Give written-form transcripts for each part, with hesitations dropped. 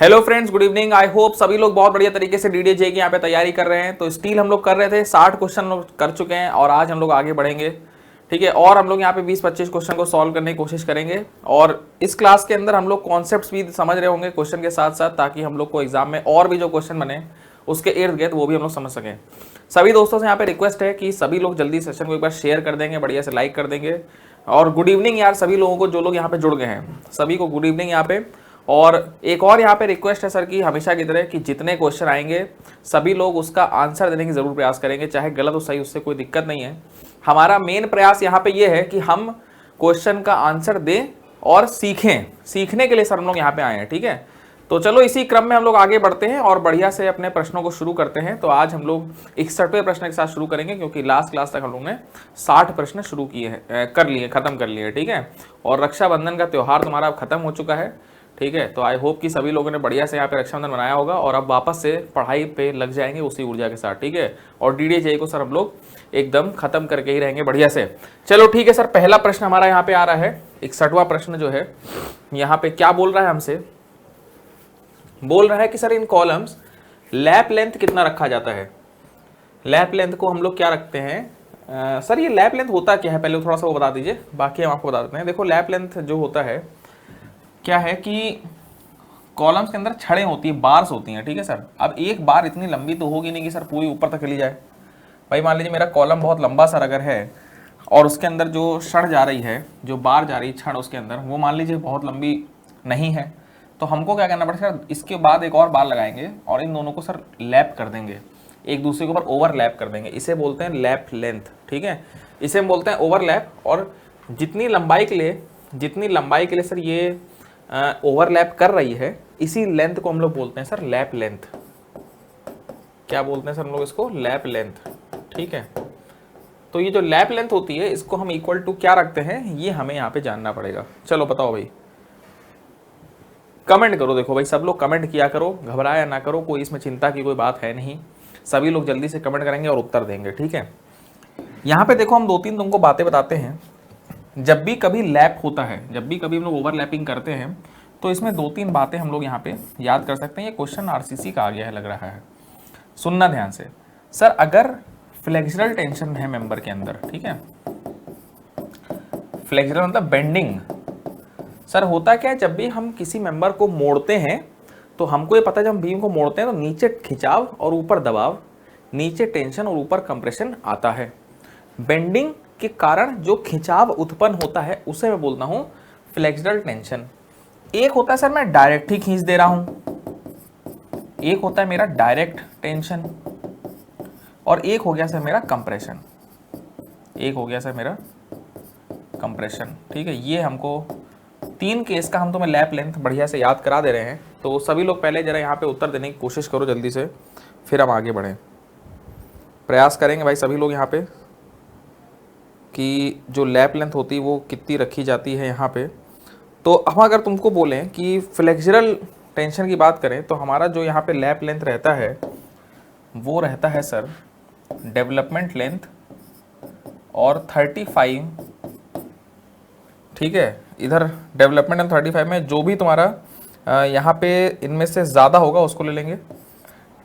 Hello friends, good evening. I hope सभी लोग बहुत बढ़िया तरीके से डीडीजे की यहाँ पे तैयारी कर रहे हैं। तो स्टील हम लोग कर रहे थे, 60 क्वेश्चन लोग कर चुके हैं और आज हम लोग आगे बढ़ेंगे। ठीक है, और हम लोग यहाँ पे 20-25 क्वेश्चन को सॉल्व करने की कोशिश करेंगे और इस क्लास के अंदर हम लोग कॉन्सेप्ट्स भी समझ रहे होंगे क्वेश्चन के साथ साथ, ताकि हम लोग को एग्जाम में और भी जो क्वेश्चन बने उसके इर्द गिर्द वो भी हम लोग समझ सकें। सभी दोस्तों से यहाँ पे रिक्वेस्ट है कि सभी लोग जल्दी सेशन को एक बार शेयर कर देंगे, बढ़िया से लाइक कर देंगे। और गुड इवनिंग यार सभी लोगों को, जो लोग यहाँ पे जुड़ गए हैं सभी को गुड इवनिंग यहाँ पे। और एक और यहाँ पे रिक्वेस्ट है सर की, हमेशा की तरह कि जितने क्वेश्चन आएंगे सभी लोग उसका आंसर देने की जरूर प्रयास करेंगे, चाहे गलत हो सही उससे कोई दिक्कत नहीं है। हमारा मेन प्रयास यहाँ पे ये है कि हम क्वेश्चन का आंसर दें और सीखें, सीखने के लिए सर हम लोग यहाँ पे आए हैं। ठीक है, तो चलो इसी क्रम में हम लोग आगे बढ़ते हैं और बढ़िया से अपने प्रश्नों को शुरू करते हैं। तो आज हम लोग 61वें प्रश्न के साथ शुरू करेंगे, क्योंकि लास्ट क्लास तक हम लोग ने 60 प्रश्न शुरू किए हैं, कर लिए, खत्म कर लिए। ठीक है, और रक्षाबंधन का त्यौहार तुम्हारा अब खत्म हो चुका है। ठीक है, तो आई होप कि सभी लोगों ने बढ़िया से यहाँ पे रक्षाबंधन मनाया होगा और अब वापस से पढ़ाई पे लग जाएंगे उसी ऊर्जा के साथ। ठीक है, और डीडीजे को सर हम लोग एकदम खत्म करके ही रहेंगे बढ़िया से। चलो ठीक है सर, पहला प्रश्न हमारा यहाँ पे आ रहा है, 61वां प्रश्न जो है यहाँ पे क्या बोल रहा है हमसे, बोल रहा है कि सर इन कॉलम्स लैप लेंथ कितना रखा जाता है। लैप लेंथ को हम लोग क्या रखते हैं सर, ये लैप लेंथ होता क्या है पहले थोड़ा सा वो बता दीजिए, बाकी हम आपको बता देते हैं। देखो लैप लेंथ जो होता है क्या है कि कॉलम्स के अंदर छड़ें होती है, बार्स होती हैं। ठीक है सर, अब एक बार इतनी लंबी तो होगी नहीं कि सर पूरी ऊपर तक चली जाए। भाई मान लीजिए मेरा कॉलम बहुत लंबा सर अगर है और उसके अंदर जो छड़ जा रही है, जो बार जा रही है छड़ उसके अंदर, वो मान लीजिए बहुत लंबी नहीं है, तो हमको क्या करना पड़ेगा, इसके बाद एक और बार लगाएंगे और इन दोनों को सर लैप कर देंगे, एक दूसरे के ऊपर ओवरलैप कर देंगे। इसे बोलते हैं लैप लेंथ। ठीक है, इसे हम बोलते हैं ओवरलैप। और जितनी लंबाई के लिए सर ये ओवरलैप कर रही है, इसी लेंथ को हम लोग बोलते हैं सर लैप लेंथ। क्या बोलते हैं सर हम लोग इसको, लैप लेंथ। ठीक है, तो ये जो लैप लेंथ होती है इसको हम इक्वल टू क्या रखते हैं, ये हमें यहाँ पे जानना पड़ेगा। चलो बताओ भाई, कमेंट करो। देखो भाई सब लोग कमेंट किया करो, घबराया ना करो, कोई इसमें चिंता की कोई बात है नहीं, सभी लोग जल्दी से कमेंट करेंगे और उत्तर देंगे। ठीक है, यहाँ पे देखो हम 2-3 तुमको बातें बताते हैं। जब भी कभी लैप होता है, जब भी कभी हम लोग ओवरलैपिंग करते हैं, तो इसमें 2-3 बातें हम लोग यहाँ पे याद कर सकते हैं। ये क्वेश्चन आरसीसी का आ गया है लग रहा है, सुनना ध्यान से। सर अगर फ्लेक्सुरल टेंशन है मेंबर के अंदर, ठीक है, फ्लेक्सुरल मतलब बेंडिंग। सर होता क्या है, जब भी हम किसी मेंबर को मोड़ते हैं तो हमको ये पता है जब हम बीम को मोड़ते हैं तो नीचे खिंचाव और ऊपर दबाव, नीचे टेंशन और ऊपर कंप्रेशन आता है। बेंडिंग के कारण जो खिंचाव उत्पन्न होता है उसे मैं बोलता हूं फ्लेक्सुरल टेंशन। एक होता है सर मैं डायरेक्ट ही खींच दे रहा हूं, एक होता है मेरा डायरेक्ट टेंशन, और एक हो गया सर मेरा कंप्रेशन, एक हो गया सर मेरा कंप्रेशन। ठीक है, ये हमको 3 केस का हम तुम्हें लैप लेंथ बढ़िया से याद करा दे रहे हैं। तो सभी लोग पहले जरा यहाँ पे उत्तर देने की कोशिश करो जल्दी से, फिर हम आगे बढ़ें। प्रयास करेंगे भाई सभी लोग यहाँ पे कि जो लैप लेंथ होती है वो कितनी रखी जाती है यहाँ पे। तो हम अगर तुमको बोलें कि फ्लेक्सुरल टेंशन की बात करें तो हमारा जो यहाँ पे लैप लेंथ रहता है वो रहता है सर डेवलपमेंट लेंथ और 35। ठीक है, इधर डेवलपमेंट एंड 35 में जो भी तुम्हारा यहाँ पे इनमें से ज़्यादा होगा उसको ले लेंगे।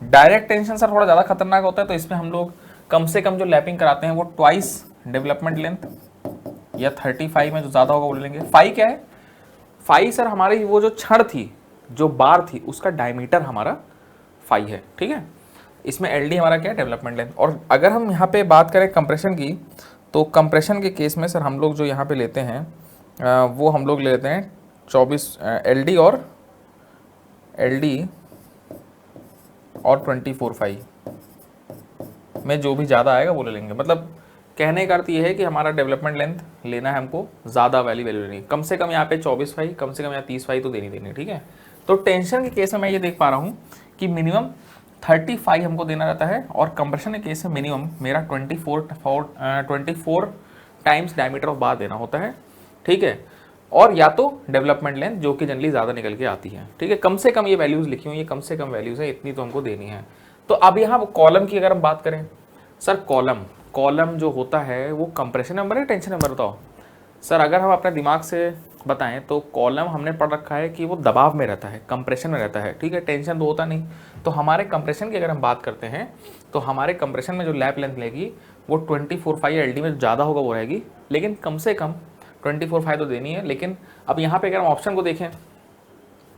डायरेक्ट टेंशन सर थोड़ा ज़्यादा खतरनाक होता है, तो इसमें हम लोग कम से कम जो लैपिंग कराते हैं वो ट्वाइस डेवलपमेंट लेंथ या 35 में जो ज़्यादा होगा वो ले लेंगे। फाई क्या है, फाई सर हमारी वो जो छड़ थी, जो बार थी, उसका डायमीटर हमारा फाई है। ठीक है, इसमें एल डी हमारा क्या है, डेवलपमेंट लेंथ। और अगर हम यहाँ पे बात करें कंप्रेशन की, तो कंप्रेशन के केस में सर हम लोग जो यहाँ पे लेते हैं वो हम लोग ले लेते हैं 24 एल डी और 24 फाई में जो भी ज़्यादा आएगा वो ले लेंगे। मतलब कहने का अर्थ ये है कि हमारा डेवलपमेंट लेंथ लेना है हमको, ज़्यादा वैल्यू लेनी, कम से कम यहाँ पे 24 फाई, कम से कम यहाँ 30 फाई तो देनी। ठीक है, तो टेंशन के केस में मैं ये देख पा रहा हूँ कि मिनिमम 35 हमको देना रहता है, और कंप्रेशन के केस में मिनिमम मेरा 24 टाइम्स डायमीटर ऑफ बार देना होता है। ठीक है, और या तो डेवलपमेंट लेंथ जो कि जनरली ज़्यादा निकल के आती है। ठीक है, कम से कम ये वैल्यूज़ लिखी हुई, ये कम से कम वैल्यूज़ है, इतनी तो हमको देनी है। तो अब यहाँ कॉलम की अगर हम बात करें, सर कॉलम जो होता है वो कंप्रेशन नंबर है टेंशन नंबर, बताओ। सर अगर हम अपने दिमाग से बताएं तो कॉलम हमने पढ़ रखा है कि वो दबाव में रहता है, कंप्रेशन में रहता है, ठीक है, टेंशन तो होता नहीं। तो हमारे कंप्रेशन की अगर हम बात करते हैं तो हमारे कंप्रेशन में जो लैप लेंथ लेगी वो 24/5 एल डी में ज़्यादा होगा वो रहेगी, लेकिन कम से कम 24/5 तो देनी है। लेकिन अब यहाँ पे अगर हम ऑप्शन को देखें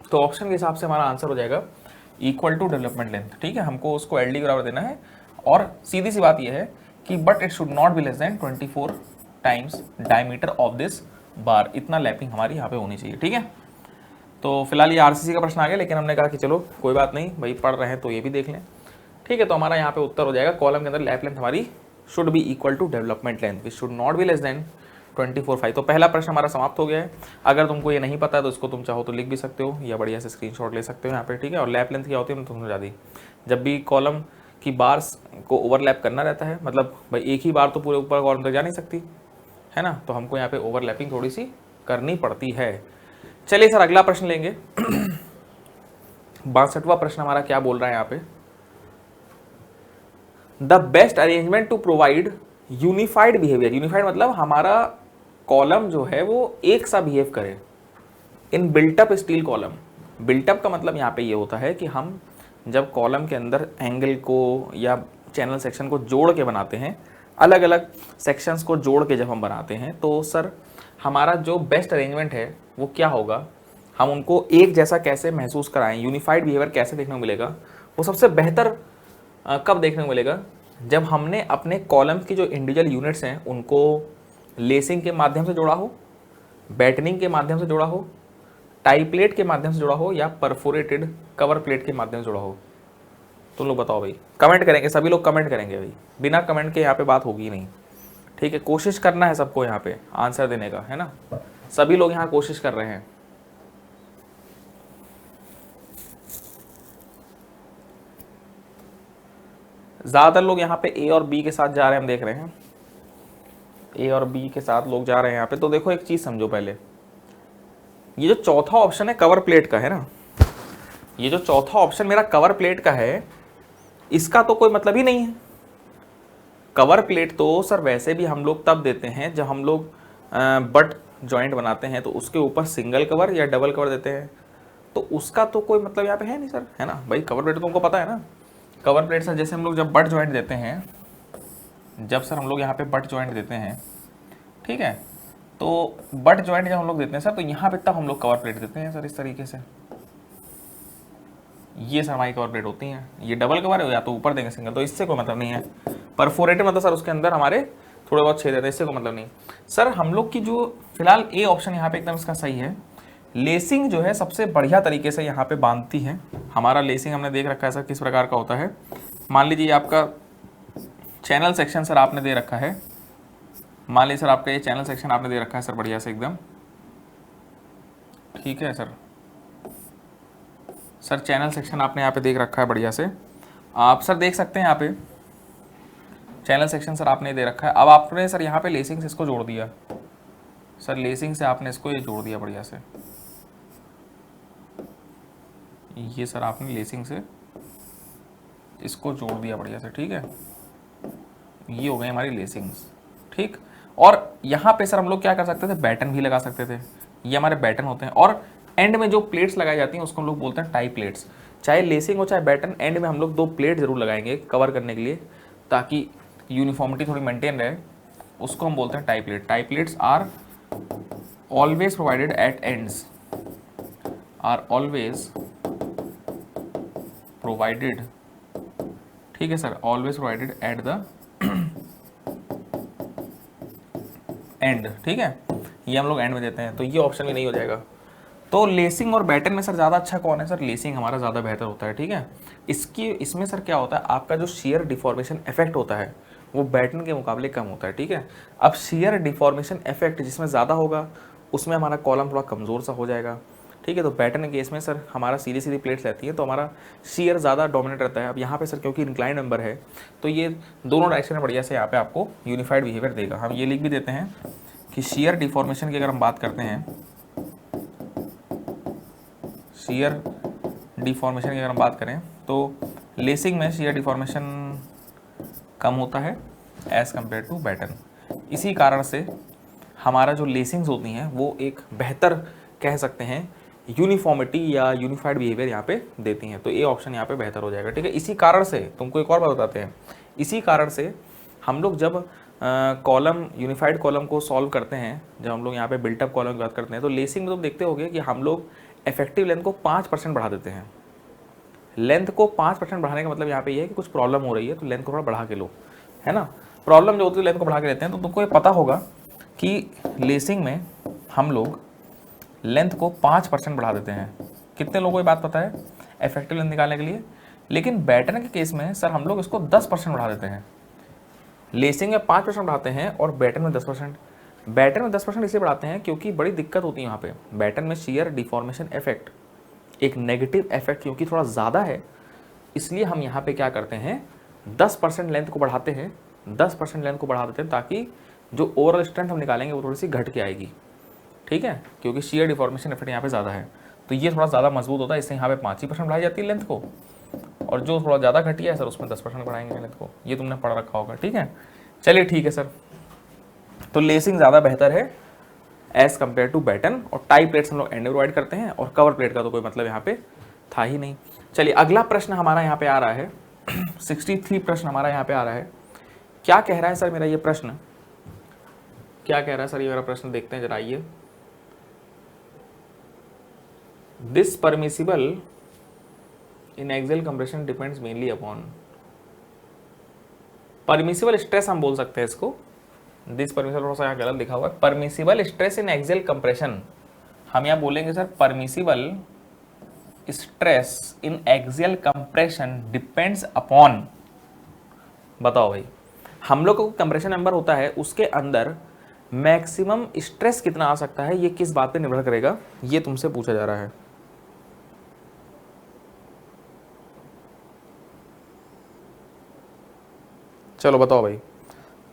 तो ऑप्शन के हिसाब से हमारा आंसर हो जाएगा इक्वल टू डेवलपमेंट लेंथ, ठीक है, हमको उसको एल डी बराबर देना है। और सीधी सी बात यह है कि but it should not be less than 24 times diameter of this bar, इतना लैपिंग हमारी यहाँ पे होनी चाहिए, ठीक है। तो फिलहाल ये आरसीसी का प्रश्न आ गया, लेकिन हमने कहा कि चलो कोई बात नहीं भाई, पढ़ रहे हैं तो ये भी देख लें, ठीक है। तो हमारा यहाँ पे उत्तर हो जाएगा कॉलम के अंदर लैप लेंथ हमारी should be equal to development length which should not be less than 24/5। तो पहला प्रश्न हमारा समाप्त हो गया है। अगर तुमको ये नहीं पता है तो इसको तुम चाहो तो लिख भी सकते हो या बढ़िया से स्क्रीनशॉट ले सकते हो यहाँ पे, ठीक है। और लैप लेंथ क्या होती है तुमने समझा दी, जब भी कॉलम की बार्स को ओवरलैप करना रहता है, मतलब भाई एक ही बार तो पूरे ऊपर कॉलम तक जा नहीं सकती है ना, तो हमको यहाँ पे ओवरलैपिंग थोड़ी सी करनी पड़ती है। चलिए सर अगला प्रश्न लेंगे। 62वां प्रश्न हमारा क्या बोल रहा है यहाँ पे, the best arrangement to provide unified behaviour. Unified मतलब हमारा कॉलम जो है वो एक सा बिहेव करे इन बिल्टअप स्टील कॉलम। बिल्टअप का मतलब यहाँ पे ये होता है कि हम जब कॉलम के अंदर एंगल को या चैनल सेक्शन को जोड़ के बनाते हैं, अलग अलग सेक्शंस को जोड़ के जब हम बनाते हैं, तो सर हमारा जो बेस्ट अरेंजमेंट है वो क्या होगा, हम उनको एक जैसा कैसे महसूस कराएं, यूनिफाइड बिहेवियर कैसे देखने को मिलेगा, वो सबसे बेहतर कब देखने को मिलेगा, जब हमने अपने कॉलम की जो इंडिविजुअल यूनिट्स हैं उनको लेसिंग के माध्यम से जोड़ा हो, बैटनिंग के माध्यम से जोड़ा हो, टाई प्लेट के माध्यम से जोड़ा हो, या परफोरेटेड कवर प्लेट के माध्यम से जोड़ा हो। तुम लोग बताओ भाई, कमेंट करेंगे, सभी लोग कमेंट करेंगे भाई, बिना कमेंट के यहाँ पे बात होगी नहीं, ठीक है। कोशिश करना है सबको यहाँ पे आंसर देने का, है ना, सभी लोग यहाँ कोशिश कर रहे हैं। ज्यादातर लोग यहाँ पे ए और बी के साथ जा रहे हैं, हम देख रहे हैं ए और बी के साथ लोग जा रहे हैं यहाँ पे। तो देखो एक चीज समझो पहले, ये जो चौथा ऑप्शन है कवर प्लेट का है ना, ये जो चौथा ऑप्शन मेरा कवर प्लेट का है, इसका तो कोई मतलब ही नहीं है। कवर प्लेट तो सर वैसे भी हम लोग तब देते हैं जब हम लोग बट जॉइंट बनाते हैं, तो उसके ऊपर सिंगल कवर या डबल कवर देते हैं, तो उसका तो कोई मतलब यहाँ पे है नहीं सर, है ना भाई। कवर प्लेट तो तुमको पता है ना, कवर प्लेट सर जैसे हम लोग जब बट जॉइंट देते हैं, जब सर हम लोग यहाँ पे बट जॉइंट देते हैं, ठीक है, तो बट जॉइंट जब हम लोग देते हैं सर, तो यहाँ पे तब हम लोग कवर प्लेट देते हैं सर इस तरीके से। ये सर हमारी कवर प्लेट होती हैं, ये डबल कवर है या तो ऊपर देंगे सिंगल, तो इससे कोई मतलब नहीं है। परफोरेटेड मतलब सर उसके अंदर हमारे थोड़े बहुत छेद रहते हैं, इससे कोई मतलब नहीं। सर हम लोग की जो फिलहाल ए ऑप्शन यहाँ पे एकदम इसका सही है। लेसिंग जो है सबसे बढ़िया तरीके से यहाँ पे बांधती है। हमारा लेसिंग हमने देख रखा है सर किस प्रकार का होता है। मान लीजिए आपका चैनल सेक्शन सर आपने दे रखा है, मान लीजिए सर आपका ये चैनल सेक्शन आपने दे रखा है सर बढ़िया से एकदम, ठीक है सर। सर चैनल सेक्शन आपने यहाँ पे देख रखा है बढ़िया से, आप सर देख सकते हैं यहाँ पे चैनल सेक्शन सर आपने दे रखा है। अब आपने सर यहाँ पे लेसिंग से इसको जोड़ दिया सर, लेसिंग से आपने इसको ये जोड़ दिया बढ़िया से, ये सर आपने लेसिंग से इसको जोड़ दिया बढ़िया से, ठीक है, ये हो गई हमारी लेसिंग्स, ठीक। और यहाँ पे सर हम लोग क्या कर सकते थे, बैटन भी लगा सकते थे, ये हमारे बैटन होते हैं। और एंड में जो प्लेट्स लगाई जाती हैं उसको हम लोग बोलते हैं टाई प्लेट्स। चाहे लेसिंग हो चाहे बैटन, एंड में हम लोग 2 प्लेट जरूर लगाएंगे कवर करने के लिए, ताकि यूनिफॉर्मिटी थोड़ी मेंटेन रहे, उसको हम बोलते हैं tie plate. Tie plates are always provided at ends, are always provided, ठीक है sir, always provided at the end, ठीक है, ये हम लोग एंड में देते हैं, तो ये ऑप्शन भी नहीं हो जाएगा। तो लेसिंग और बैटन में सर ज़्यादा अच्छा कौन है सर, लेसिंग हमारा ज़्यादा बेहतर होता है, ठीक है। इसमें सर क्या होता है, आपका जो शेयर डिफॉर्मेशन इफेक्ट होता है वो बैटन के मुकाबले कम होता है, ठीक है। अब शेयर डिफॉर्मेशन इफेक्ट जिसमें ज़्यादा होगा उसमें हमारा कॉलम थोड़ा कमज़ोर सा हो जाएगा, ठीक है। तो बैटन के केस में सर हमारा सीधी सीधी प्लेट्स रहती है, तो हमारा शेयर ज़्यादा डोमिनेट रहता है। अब यहाँ पे सर क्योंकि इंक्लाइन नंबर है, तो ये दोनों डायरेक्शन में बढ़िया से यहाँ पे आपको यूनिफाइड बिहेवियर देगा। हम ये लिख भी देते हैं कि शेयर डिफॉर्मेशन की अगर हम बात करते हैं, शेयर डिफॉर्मेशन की अगर हम बात करें, तो लेसिंग में शेयर डिफॉर्मेशन कम होता है एज़ कम्पेयर टू बैटन। इसी कारण से हमारा जो लेसिंग्स होती हैं वो एक बेहतर कह सकते हैं यूनिफॉर्मिटी या यूनिफाइड बिहेवियर यहाँ पे देती हैं। तो ये ऑप्शन यहाँ पे बेहतर हो जाएगा, ठीक है। इसी कारण से तुमको एक और बात बताते हैं, इसी कारण से हम लोग जब कॉलम यूनिफाइड कॉलम को सॉल्व करते हैं, जब हम लोग यहाँ पे बिल्टअप कॉलम की बात करते हैं, तो लेसिंग में तुम देखते होगे कि हम लोग इफेक्टिव लेंथ को 5% बढ़ा देते हैं। लेंथ को 5% बढ़ाने का मतलब यहाँ पे ये है कि कुछ प्रॉब्लम हो रही है तो लेंथ को थोड़ा बढ़ा के लो, है ना। प्रॉब्लम जो होती है लेंथ को बढ़ा के लेते हैं। तो तुमको ये पता होगा कि लेसिंग में हम लोग लेंथ को 5% बढ़ा देते हैं। कितने लोगों को ये बात पता है इफेक्टिव लेंथ निकालने के लिए। लेकिन बैटन के केस में सर हम लोग इसको 10% बढ़ा देते हैं। लेसिंग में 5% बढ़ाते हैं और बैटन में 10%। बैटन में 10% इसलिए बढ़ाते हैं क्योंकि बड़ी दिक्कत होती है यहाँ पे बैटन में शियर डिफॉर्मेशन इफेक्ट, एक नेगेटिव इफेक्ट क्योंकि थोड़ा ज़्यादा है, इसलिए हम यहाँ पे क्या करते हैं 10% लेंथ को बढ़ाते हैं, 10% लेंथ को बढ़ा देते हैं ताकि जो ओवरऑल स्ट्रेंथ हम निकालेंगे वो थोड़ी सी घट के आएगी, ठीक है, क्योंकि शियर डिफॉर्मेशन इफेक्ट यहाँ पे ज़्यादा है। तो ये थोड़ा ज़्यादा मजबूत होता है, इससे यहाँ पे 5% बढ़ाई जाती है लेंथ को, और जो थोड़ा ज़्यादा घटिया है सर उसमें 10% बढ़ाएंगे लेंथ को। ये तुमने पढ़ रखा होगा, ठीक है। चलिए ठीक है सर, तो लेसिंग ज़्यादा बेहतर है एज कम्पेयर टू बैटन, और टाई प्लेट्स हम लोग एंड में प्रोवाइड करते हैं, और कवर प्लेट का तो कोई मतलब यहाँ पे था ही नहीं। चलिए अगला प्रश्न हमारा यहाँ पे आ रहा है 63 प्रश्न हमारा यहाँ पे आ रहा है। क्या कह रहा है सर मेरा ये प्रश्न, क्या कह रहा है सर ये मेरा प्रश्न, देखते हैं जरा। आइए, this permissible in axial compression depends mainly upon, permissible stress हम बोल सकते हैं इसको। दिस परमिसिबल थोड़ा सा यहाँ गलत लिखा हुआ है, permissible stress in axial compression हम यहाँ बोलेंगे sir permissible stress in axial compression depends upon. बताओ भाई, हम लोग को कंप्रेशन मेंबर होता है उसके अंदर मैक्सिमम स्ट्रेस कितना आ सकता है, ये किस बात पे निर्भर करेगा, ये तुमसे पूछा जा रहा है। चलो बताओ भाई।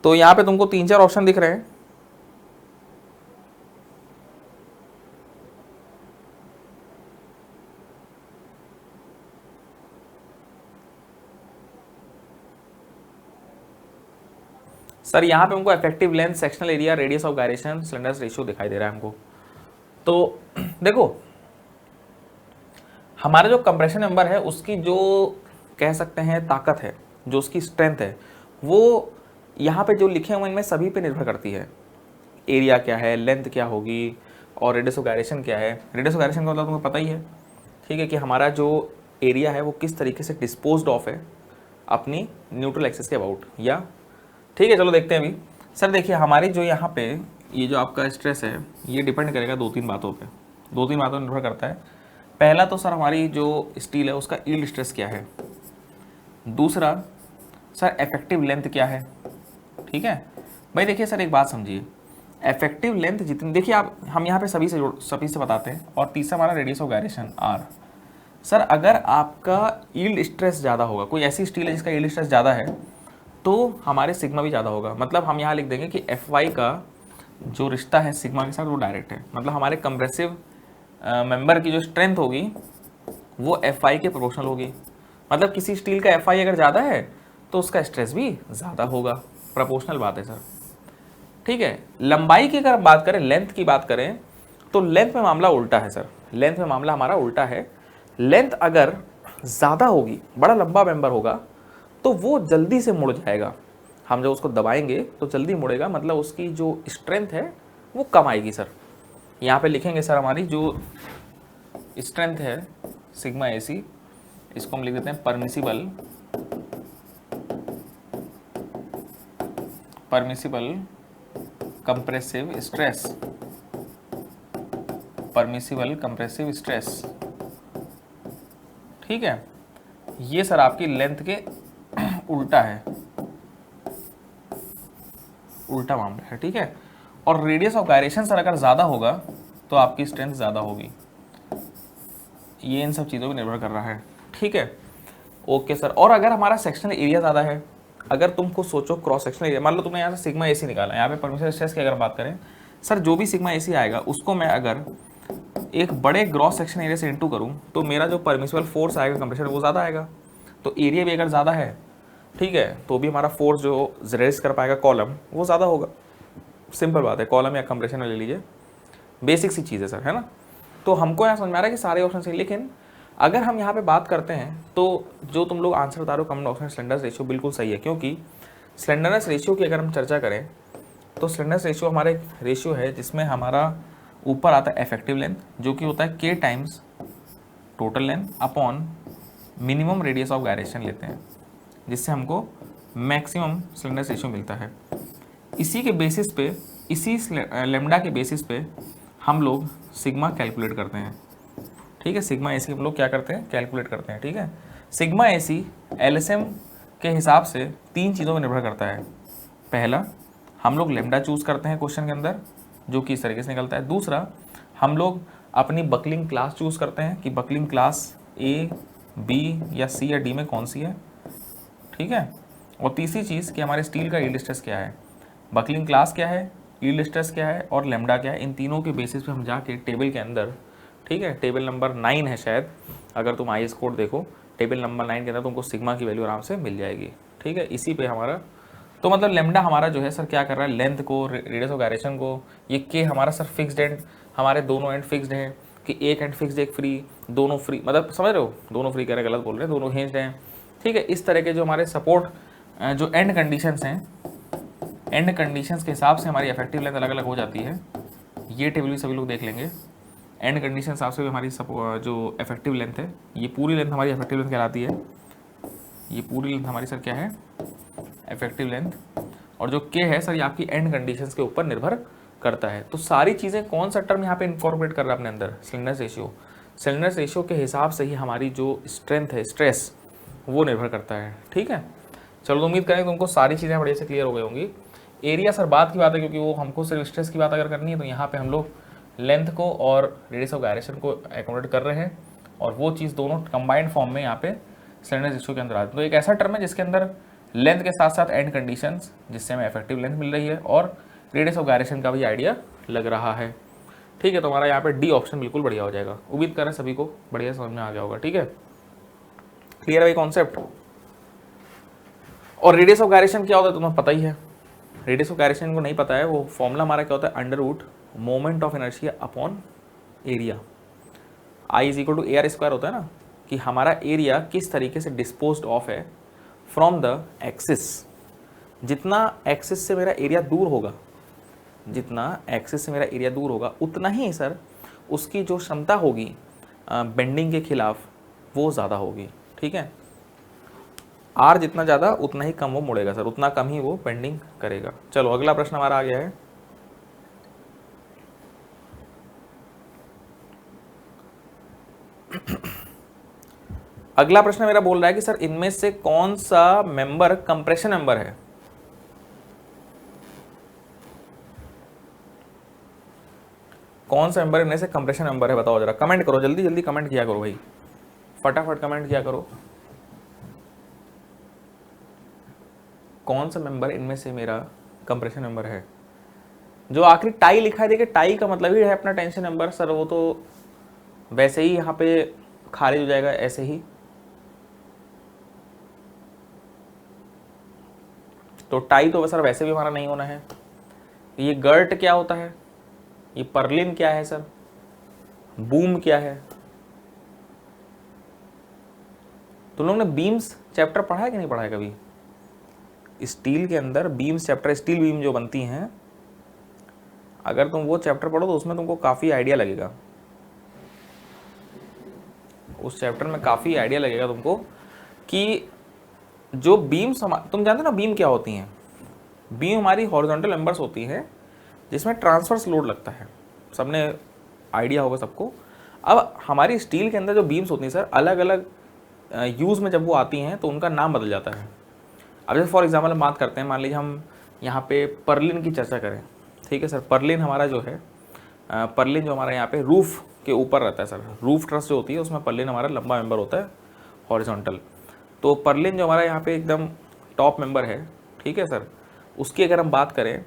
तो यहाँ पे तुमको 3-4 ऑप्शन दिख रहे हैं। सर यहाँ पे हमको effective length, sectional area, radius of gyration, slenderness ratio दिखाई दे रहा है हमको। तो देखो हमारा जो कंप्रेशन मेंबर है उसकी जो कह सकते हैं ताकत है, जो उसकी स्ट्रेंथ है, वो यहाँ पे जो लिखे हुए इनमें सभी पे निर्भर करती है। एरिया क्या है, लेंथ क्या होगी, और रेडियस ऑफ गायरेशन क्या है। रेडियस ऑफ गायरेशन का मतलब तुम्हें पता ही है, ठीक है, कि हमारा जो एरिया है वो किस तरीके से डिस्पोज्ड ऑफ है अपनी न्यूट्रल एक्सिस के अबाउट, या ठीक है। चलो देखते हैं अभी। सर देखिए हमारी जो यहाँ पे ये जो आपका स्ट्रेस है ये डिपेंड करेगा 2-3 बातों पे, 2-3 बातों पर निर्भर करता है। पहला तो सर हमारी जो स्टील है उसका यील्ड स्ट्रेस क्या है, दूसरा सर इफेक्टिव लेंथ क्या है, ठीक है भाई। देखिए सर एक बात समझिए, इफेक्टिव लेंथ जितनी, देखिए आप हम यहाँ पे सभी से बताते हैं, और तीसरा हमारा radius of gyration r. Sir अगर आपका यील्ड स्ट्रेस ज़्यादा होगा, कोई ऐसी स्टील है जिसका यील्ड स्ट्रेस ज़्यादा है, तो हमारे सिग्मा भी ज़्यादा होगा। मतलब हम यहाँ लिख देंगे कि Fy का जो रिश्ता है सिग्मा के साथ वो डायरेक्ट है। मतलब हमारे कंप्रेसिव मेंबर की जो स्ट्रेंथ होगी वो Fy के प्रोपोर्शनल होगी। मतलब किसी स्टील का Fy अगर ज़्यादा है तो उसका स्ट्रेस भी ज़्यादा होगा, प्रोपोर्शनल बात है सर, ठीक है। लंबाई की अगर बात करें, लेंथ की बात करें, तो लेंथ में मामला उल्टा है सर, लेंथ में मामला हमारा उल्टा है। लेंथ अगर ज़्यादा होगी, बड़ा लंबा मेंबर होगा, तो वो जल्दी से मुड़ जाएगा। हम जब उसको दबाएंगे तो जल्दी मुड़ेगा, मतलब उसकी जो स्ट्रेंथ है वो कम आएगी सर। यहाँ पे लिखेंगे सर हमारी जो स्ट्रेंथ है सिग्मा AC, इसको हम लिख देते हैं permissible compressive stress, permissible compressive stress, ठीक है। ये सर आपकी लेंथ के उल्टा है, उल्टा मामला है, ठीक है। और रेडियस ऑफ गायरेशन सर अगर ज़्यादा होगा तो आपकी स्ट्रेंथ ज़्यादा होगी। ये इन सब चीज़ों पर निर्भर कर रहा है, ठीक है। ओके सर, और अगर हमारा सेक्शनल एरिया ज़्यादा है, अगर तुमको सोचो क्रॉस सेक्शनल एरिया, मान लो तुमने यहाँ से सिग्मा AC निकाला, यहाँ पे परमिसिबल स्ट्रेस की अगर बात करें सर, जो भी सिग्मा AC आएगा उसको मैं अगर एक बड़े क्रॉस सेक्शन एरिया से इंटू करूँ तो मेरा जो परमिसिबल फोर्स आएगा कंप्रेशन वो ज़्यादा आएगा। तो एरिया भी अगर ज़्यादा है, ठीक है, तो भी हमारा फोर्स जो रेज कर पाएगा कॉलम वो ज़्यादा होगा। सिंपल बात है, कॉलम या कंप्रेशन ले लीजिए, बेसिक सी चीज़ है सर, है ना। तो हमको यहाँ समझ में आ रहा है कि सारे ऑप्शन सही, लेकिन अगर हम यहाँ पे बात करते हैं तो जो तुम लोग आंसर बता रहे हो कमेंट बॉक्स में, स्लेंडरनेस रेशियो बिल्कुल सही है, क्योंकि स्लेंडरनेस रेशियो की अगर हम चर्चा करें तो स्लेंडरनेस रेशियो हमारा एक रेशियो है जिसमें हमारा ऊपर आता है इफेक्टिव लेंथ, जो कि होता है k times total length upon minimum radius of gyration लेते हैं, जिससे हमको मैक्सिमम स्लेंडरनेस रेशियो मिलता है। इसी के बेसिस पे, इसी लेमडा के बेसिस पे हम लोग सिग्मा कैलकुलेट करते हैं, ठीक है। सिग्मा एसी हम लोग क्या करते हैं, कैलकुलेट करते हैं, ठीक है। सिग्मा एसी एलएसएम के हिसाब से 3 चीज़ों पर निर्भर करता है। पहला, हम लोग लेमडा चूज़ करते हैं क्वेश्चन के अंदर, जो कि इस तरीके से निकलता है। दूसरा, हम लोग अपनी बकलिंग क्लास चूज़ करते हैं कि बकलिंग क्लास ए, बी या सी या डी में कौन सी है, ठीक है। और तीसरी चीज़ कि हमारे स्टील का यील्ड स्ट्रेस क्या है, बकलिंग क्लास क्या है, यील्ड स्ट्रेस क्या है और लेमडा क्या है। इन तीनों के बेसिस पे हम जाके टेबल के अंदर, ठीक है, टेबल नंबर 9 है शायद, अगर तुम IS कोड देखो टेबल नंबर 9 के अंदर तुमको सिग्मा की वैल्यू आराम से मिल जाएगी, ठीक है। इसी पे हमारा तो मतलब लेमडा हमारा जो है सर क्या कर रहा है, लेंथ को, रेडियस ऑफ गायरेशन को, ये के हमारा सर फिक्स्ड एंड, हमारे दोनों एंड फिक्स्ड हैं कि एक एंड फिक्स्ड एक फ्री, दोनों फ्री, मतलब समझ रहे हो, दोनों फ्री कह रहे, गलत बोल रहे हैं, दोनों हिंज्ड हैं, ठीक है। इस तरह के जो हमारे सपोर्ट जो एंड कंडीशंस हैं, एंड कंडीशंस के हिसाब से हमारी इफेक्टिव लेंथ अलग अलग हो जाती है। ये टेबल भी सभी लोग देख लेंगे। एंड कंडीशन हिसाब से भी हमारी जो इफेक्टिव लेंथ है, ये पूरी लेंथ हमारी इफेक्टिव लेंथ कहलाती है। ये पूरी लेंथ हमारी सर क्या है, इफेक्टिव लेंथ, और जो के है सर ये आपकी एंड कंडीशंस के ऊपर निर्भर करता है। तो सारी चीज़ें कौन सा टर्म यहाँ पे इनकॉर्पोरेट कर रहा है अपने अंदर, स्लेंडरनेस रेशियो। स्लेंडरनेस रेशियो के हिसाब से ही हमारी जो स्ट्रेंथ है, स्ट्रेस, वो निर्भर करता है, ठीक है। चलो, उम्मीद करें तुमको सारी चीज़ें बढ़िया से क्लियर हो गई होंगी। एरिया सर बात की बात है, क्योंकि वो हमको सिर्फ स्ट्रेस की बात अगर करनी है तो यहाँ पे हम लोग लेंथ को और रेडियस ऑफ गायरेशन को एकोमोडेट कर रहे हैं, और वो चीज़ दोनों कंबाइंड फॉर्म में यहाँ पे स्लेंडरनेस रेशियो के अंदर आती है। तो एक ऐसा टर्म है जिसके अंदर लेंथ के साथ साथ एंड कंडीशंस, जिससे हमें इफेक्टिव लेंथ मिल रही है, और रेडियस ऑफ गायरेशन का भी आइडिया लग रहा है, ठीक है। तो हमारा यहाँ पे डी ऑप्शन बिल्कुल बढ़िया हो जाएगा। उम्मीद करें सभी को बढ़िया समझ में आ गया होगा, ठीक है। क्लियर है कॉन्सेप्ट। और रेडियस ऑफ गायरेशन क्या होता है तुम्हें पता ही है। रेडियस ऑफ गायरेशन को नहीं पता है, वो फॉर्मूला हमारा क्या होता है, under root moment of inertia upon area. I is equal to AR square होता है ना, कि हमारा एरिया किस तरीके से डिस्पोज्ड ऑफ है फ्रॉम द एक्सिस। जितना एक्सिस से मेरा एरिया दूर होगा, जितना एक्सिस से मेरा एरिया दूर होगा, उतना ही सर उसकी जो क्षमता होगी बेंडिंग के खिलाफ वो ज़्यादा होगी, ठीक है। आर जितना ज़्यादा उतना ही कम वो मुड़ेगा सर, उतना कम ही वो बेंडिंग करेगा। चलो अगला प्रश्न हमारा आ गया है। अगला प्रश्न मेरा बोल रहा है कि सर इनमें से कौन सा मेंबर कंप्रेशन मेंबर है। कौन सा मेंबर इनमें से कंप्रेशन मेंबर है, बताओ जरा, कमेंट करो, जल्दी जल्दी कमेंट किया करो भाई, फटाफट कमेंट किया करो। कौन सा मेंबर इनमें से मेरा कंप्रेशन मेंबर है। जो आखिरी टाई लिखा है, देखिए टाई का मतलब ही है अपना टेंशन मेंबर सर, वो तो वैसे ही यहाँ पे खारिज हो जाएगा ऐसे ही। तो टाई तो सर वैसे भी हमारा नहीं होना है। ये गर्ट क्या होता है, ये पर्लिन क्या है सर, बूम क्या है। तुम लोगों ने बीम्स चैप्टर पढ़ा है कि नहीं पढ़ा है कभी। स्टील के अंदर बीम्स चैप्टर, स्टील बीम जो बनती हैं, अगर तुम वो चैप्टर पढ़ो तो उसमें तुमको काफ़ी आइडिया लगेगा। उस चैप्टर में काफ़ी आइडिया लगेगा तुमको कि जो बीम्स, तुम जानते हो ना बीम क्या होती हैं। बीम हमारी हॉरिजॉन्टल मेंबर्स होती हैं जिसमें ट्रांसवर्स लोड लगता है, सबने आइडिया होगा सबको। अब हमारी स्टील के अंदर जो बीम्स होती हैं सर, अलग अलग यूज़ में जब वो आती हैं तो उनका नाम बदल जाता है। अब जैसे फॉर एग्जाम्पल हम बात करते हैं, मान लीजिए हम यहाँ पे पर्लिन की चर्चा करें, ठीक है सर। पर्लिन हमारा जो है, पर्लिन जो हमारा यहाँ पे रूफ के ऊपर रहता है सर, रूफ ट्रस जो होती है उसमें पर्लिन हमारा लंबा मेंबर होता है हॉरिजॉन्टल। तो पर्लिन जो हमारा यहाँ पे एकदम टॉप मेंबर है, ठीक है सर, उसकी अगर हम बात करें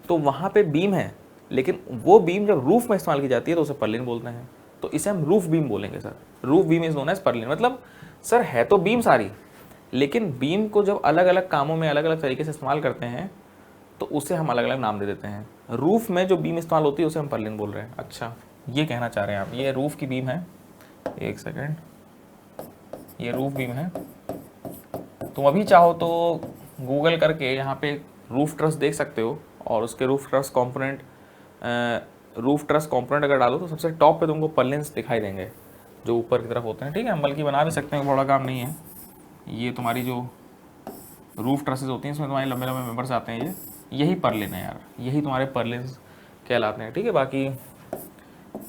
तो वहाँ पे बीम है, लेकिन वो बीम जब रूफ में इस्तेमाल की जाती है तो उसे पर्लिन बोलते हैं। तो इसे हम रूफ बीम बोलेंगे sir. Roof beam is known as purlin. मतलब सर है तो बीम सारी, लेकिन बीम को जब अलग अलग कामों में अलग अलग तरीके से इस्तेमाल करते हैं तो उसे हम अलग अलग नाम दे देते हैं। रूफ में जो बीम इस्तेमाल होती है उसे हम पर्लिन बोल रहे हैं। अच्छा, ये कहना चाह रहे हैं आप, ये रूफ की बीम है, एक सेकेंड, ये रूफ बीम है। तुम अभी चाहो तो गूगल करके यहाँ पे रूफ ट्रस देख सकते हो, और उसके रूफ ट्रस कंपोनेंट अगर डालो तो सबसे टॉप पे तुमको पर्लिन्स दिखाई देंगे जो ऊपर की तरफ होते हैं। ठीक है, हम बल्कि बना भी सकते हैं, बड़ा काम नहीं है। ये तुम्हारी जो रूफ ट्रसेस होती हैं इसमें तुम्हारे लंबे लंबे मेंबर्स आते हैं, यही पर्लिन है यार, यही तुम्हारे पर्लिन्स कहलाते हैं। ठीक है, बाकी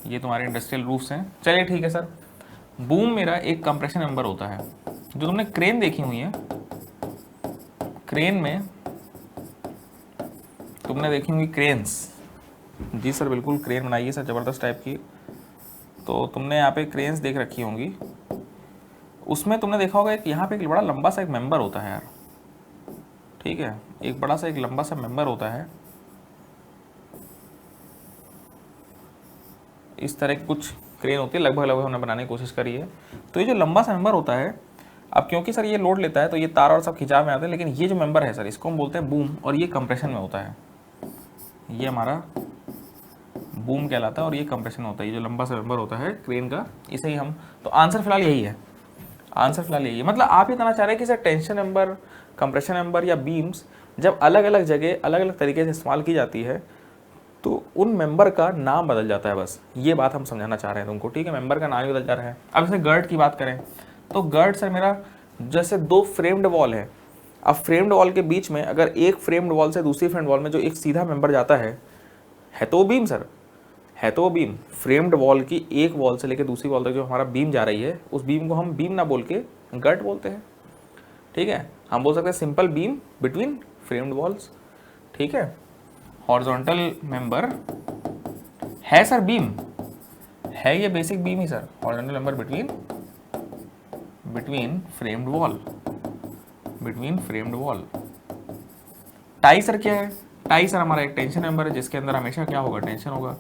ये तुम्हारे इंडस्ट्रियल रूफ्स हैं। चलिए ठीक है सर। बूम मेरा एक कंप्रेशन मेंबर होता है। जो तुमने क्रेन देखी हुई है, क्रेन में तुमने देखी होंगी क्रेन्स। जी सर बिल्कुल, क्रेन बनाइए सर ज़बरदस्त टाइप की। तो तुमने यहाँ पे क्रेन्स देख रखी होंगी, उसमें तुमने देखा होगा एक यहाँ पे एक बड़ा लंबा सा एक मेंबर होता है यार। ठीक है, एक बड़ा सा एक लंबा सा मेंबर होता है, इस तरह की कुछ क्रेन होती है, लगभग लगभग हमने बनाने की कोशिश करी है। तो ये जो लंबा सा मेंबर होता है, अब क्योंकि सर ये लोड लेता है तो ये तार और सब खिंचाव में आते हैं, लेकिन ये जो मेंबर है सर इसको हम बोलते हैं बूम, और ये कंप्रेशन में होता है। ये हमारा बूम कहलाता है और ये कंप्रेशन होता है। ये जो लंबा सा मेंबर होता है क्रेन का, इसे ही हम, तो आंसर फिलहाल यही है, आंसर फिलहाल यही है। मतलब आप ये कहना चाह रहे हैं कि sir tension member, compression member या बीम्स जब अलग अलग जगह अलग अलग तरीके से इस्तेमाल की जाती है तो उन मेंबर का नाम बदल जाता है, बस ये बात हम समझाना चाह रहे हैं तुमको। ठीक है, मेंबर का नाम ही बदल जा रहा है। अब जैसे गर्ड की बात करें तो गर्ड सर मेरा जैसे दो फ्रेम्ड वॉल है, अब फ्रेम्ड वॉल के बीच में अगर एक फ्रेम्ड वॉल से दूसरी फ्रेम्ड वॉल में जो एक सीधा मेंबर जाता है तो वो बीम सर, है तो वो बीम। फ्रेम्ड वॉल की एक वॉल से लेकर दूसरी वॉल तक जो हमारा बीम जा रही है, उस बीम को हम बीम ना बोल के गर्ड बोलते हैं। ठीक है, हम बोल सकते हैं simple beam between framed walls. ठीक है, हॉरिजॉन्टल मेंबर है सर बीम, है ये बेसिक बीम ही sir, horizontal member between framed wall, between framed wall. Tie sir क्या है? टाई सर हमारा एक टेंशन मेंबर है जिसके अंदर हमेशा क्या होगा, टेंशन होगा।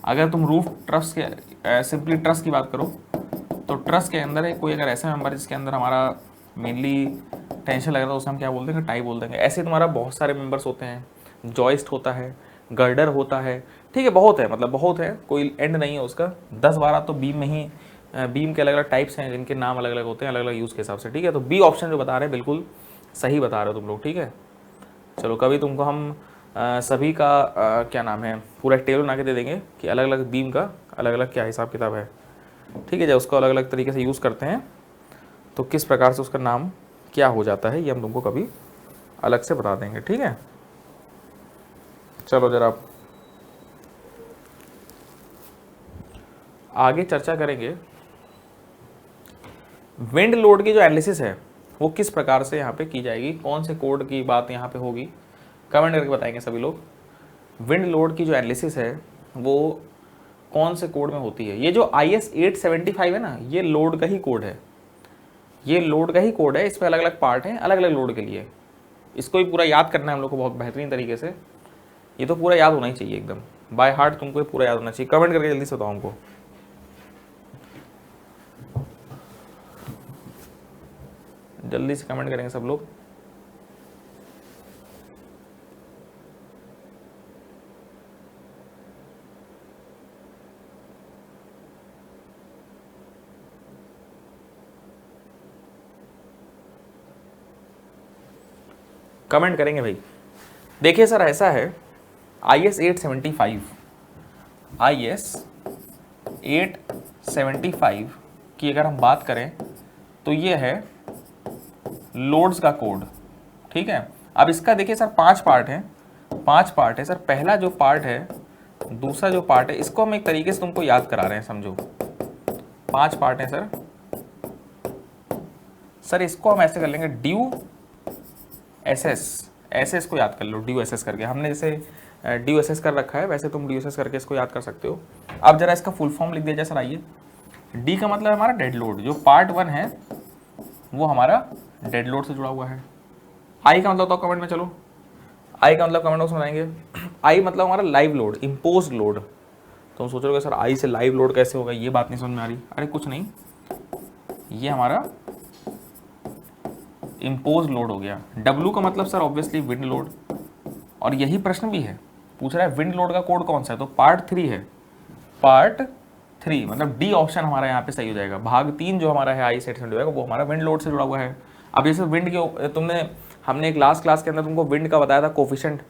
अगर तुम रूफ ट्रस के सिंपली ट्रस की बात करो तो ट्रस के अंदर है कोई अगर ऐसा मेंबर जिसके अंदर हमारा मेनली टेंशन लग रहा है तो उसे हम क्या बोल देंगे, टाई बोल देंगे। ऐसे तुम्हारा बहुत सारे मेंबर्स होते हैं, जॉइस्ट होता है, गर्डर होता है। ठीक है, बहुत है, मतलब बहुत है, कोई एंड नहीं है उसका। 10-12 तो बीम में ही, बीम के अलग अलग टाइप्स हैं जिनके नाम अलग अलग होते हैं अलग अलग यूज़ के हिसाब से। ठीक है, तो बी ऑप्शन जो बता रहे हैं बिल्कुल सही बता रहे हो तुम लोग। ठीक है, चलो कभी तुमको हम सभी का क्या नाम है पूरा एक टेबल बना के दे देंगे कि अलग अलग बीम का अलग अलग क्या हिसाब किताब है। ठीक है, जब उसको अलग अलग तरीके से यूज़ करते हैं तो किस प्रकार से उसका नाम क्या हो जाता है, ये हम तुमको कभी अलग से बता देंगे। ठीक है, चलो जरा आगे चर्चा करेंगे। विंड लोड की जो एनालिसिस है वो किस प्रकार से यहाँ पे की जाएगी, कौन से कोड की बात यहाँ पे होगी, कमेंट करके बताएंगे सभी लोग। विंड लोड की जो एनालिसिस है वो कौन से कोड में होती है। ये जो IS 875 है ना, ये लोड का ही कोड है, ये लोड का ही कोड है। इसमें अलग अलग पार्ट हैं अलग अलग लोड के लिए। इसको भी पूरा याद करना है हम लोग को बहुत बेहतरीन तरीके से। ये तो पूरा याद होना ही चाहिए एकदम बाय हार्ट, तुमको पूरा याद होना चाहिए। कमेंट करके जल्दी से बताओ हमको, जल्दी से कमेंट करेंगे सब लोग। कमेंट करेंगे भाई। देखिए सर ऐसा है, IS 875 की अगर हम बात करें तो ये है लोड्स का कोड। ठीक है, अब इसका देखिए सर 5 पार्ट है, 5 पार्ट है सर। पहला जो पार्ट है, दूसरा जो पार्ट है, इसको हम एक तरीके से तुमको याद करा रहे हैं, समझो 5 पार्ट है सर। सर इसको हम ऐसे कर लेंगे, ड्यू SS, ऐसे इसको याद कर लो, ड्यू SS करके। हमने जैसे ड्यू SS कर रखा है वैसे तुम ड्यू SS करके इसको याद कर सकते हो। अब जरा इसका फुल फॉर्म लिख दिया जाए सर। आइए, डी का मतलब हमारा डेड लोड, जो पार्ट 1 है वो हमारा डेड लोड से जुड़ा हुआ है। आई का मतलब तो कमेंट में, चलो आई का मतलब कमेंट बॉक्स में बताएंगे। आई मतलब हमारा लाइव लोड, इम्पोज लोड। तो हम सोच रहे हो सर आई से लाइव लोड कैसे होगा, ये बात नहीं समझ में आ रही। अरे कुछ नहीं, ये हमारा इम्पोज लोड हो गया। डब्ल्यू का मतलब सर ऑब्वियसली विंड लोड, और यही प्रश्न भी है पूछ रहा है विंड लोड का कोड कौन सा है, तो पार्ट 3 है, पार्ट 3 मतलब डी ऑप्शन हमारा यहाँ पे सही हो जाएगा। भाग 3 जो हमारा है आई सेट से जुड़ा है वो हमारा विंड लोड से जुड़ा हुआ है। अब जैसे विंड के हमने एक लास्ट क्लास के अंदर तुमको विंड का बताया था कोफिशिएंट,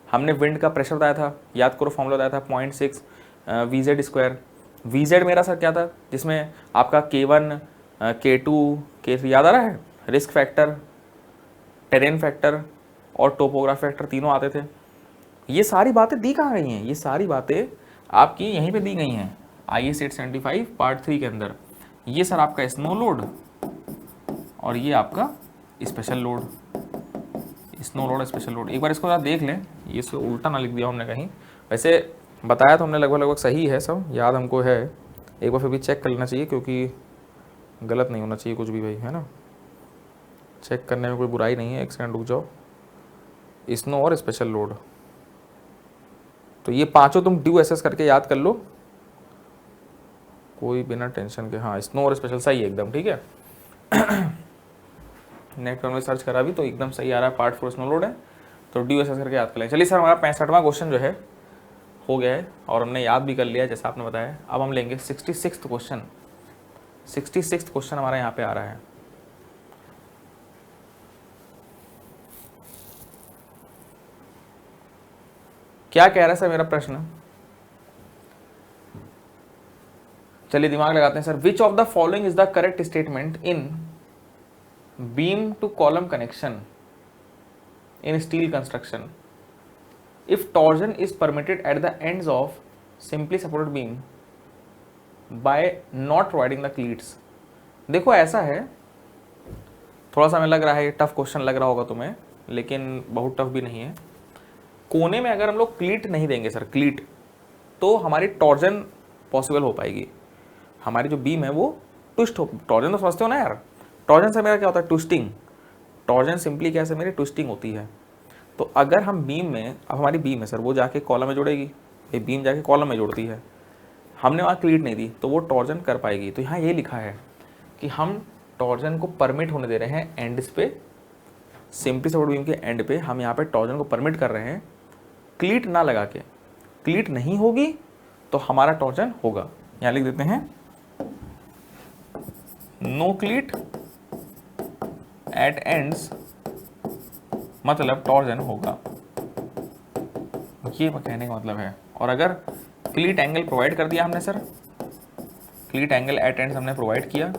हमने विंड का प्रेशर बताया था, याद करो फॉर्मूला बताया था 0.6 VZ²। VZ मेरा सर क्या था, जिसमें आपका K1 K2 K3 याद आ रहा है, रिस्क फैक्टर, टेरेन फैक्टर और टोपोग्राफ फैक्टर तीनों आते थे। ये सारी बातें दी कहाँ गई हैं, ये सारी बातें आपकी यहीं पे दी गई हैं IS 875 पार्ट 3 के अंदर। ये सर आपका स्नो लोड और ये आपका special load, snow load special load. एक बार इसको आप देख लें, ये इसको उल्टा ना लिख दिया हमने कहीं, वैसे बताया तो हमने लगभग सही है, सब याद हमको है। एक बार फिर भी चेक कर लेना चाहिए क्योंकि गलत नहीं होना चाहिए कुछ भी भाई, है ना। चेक करने में कोई बुराई नहीं है, एक सेकंड रुक जाओ। स्नो और स्पेशल लोड, तो ये पांचों तुम ड्यू एसेस करके याद कर लो, कोई बिना टेंशन के। हाँ स्नो और स्पेशल सही है एकदम, ठीक है। नेट पर सर्च करा भी तो एकदम सही आ रहा है, पार्ट 4 स्नो लोड है, तो ड्यू एसेस करके याद कर लें। चलिए सर हमारा 65वां क्वेश्चन जो है हो गया है और हमने याद भी कर लिया जैसा आपने बताया। अब हम लेंगे 66 क्वेश्चन। 66 क्वेश्चन हमारा यहाँ पे आ रहा है। क्या कह रहा है सर मेरा प्रश्न, चलिए दिमाग लगाते हैं sir. Which of the following is the correct statement in beam to column connection in steel construction if torsion is permitted at the ends of simply supported beam by not providing the cleats। देखो ऐसा है, थोड़ा सा हमें लग रहा है ये टफ क्वेश्चन लग रहा होगा तुम्हें, लेकिन बहुत टफ भी नहीं है। कोने में अगर हम लोग क्लीट नहीं देंगे सर, क्लीट, तो हमारी टॉर्जन पॉसिबल हो पाएगी। हमारी जो बीम है वो ट्विस्ट हो, टॉर्जन तो समझते हो ना यार, टॉर्जन से मेरा क्या होता है, ट्विस्टिंग। टॉर्जन सिंपली कैसे मेरी ट्विस्टिंग होती है। तो अगर हम बीम में, अब हमारी बीम है सर वो जाके कॉलम में जुड़ेगी, ये बीम जाके कॉलम में जुड़ती है, हमने वहाँ क्लीट नहीं दी तो वो टॉर्जन कर पाएगी। तो यहाँ ये लिखा है कि हम टॉर्जन को परमिट होने दे रहे हैं एंड्स पे, सिंपली सपोर्ट बीम के एंड पे हम यहाँ पे टॉर्जन को परमिट कर रहे हैं, क्लीट ना लगा के। क्लीट नहीं होगी तो हमारा टॉर्जन होगा, यहाँ लिख देते हैं नो क्लीट एट एंड्स, मतलब टॉर्जन होगा, ये कहने का मतलब है। और अगर क्लीट एंगल प्रोवाइड कर दिया हमने sir, cleat angle at ends हमने प्रोवाइड किया,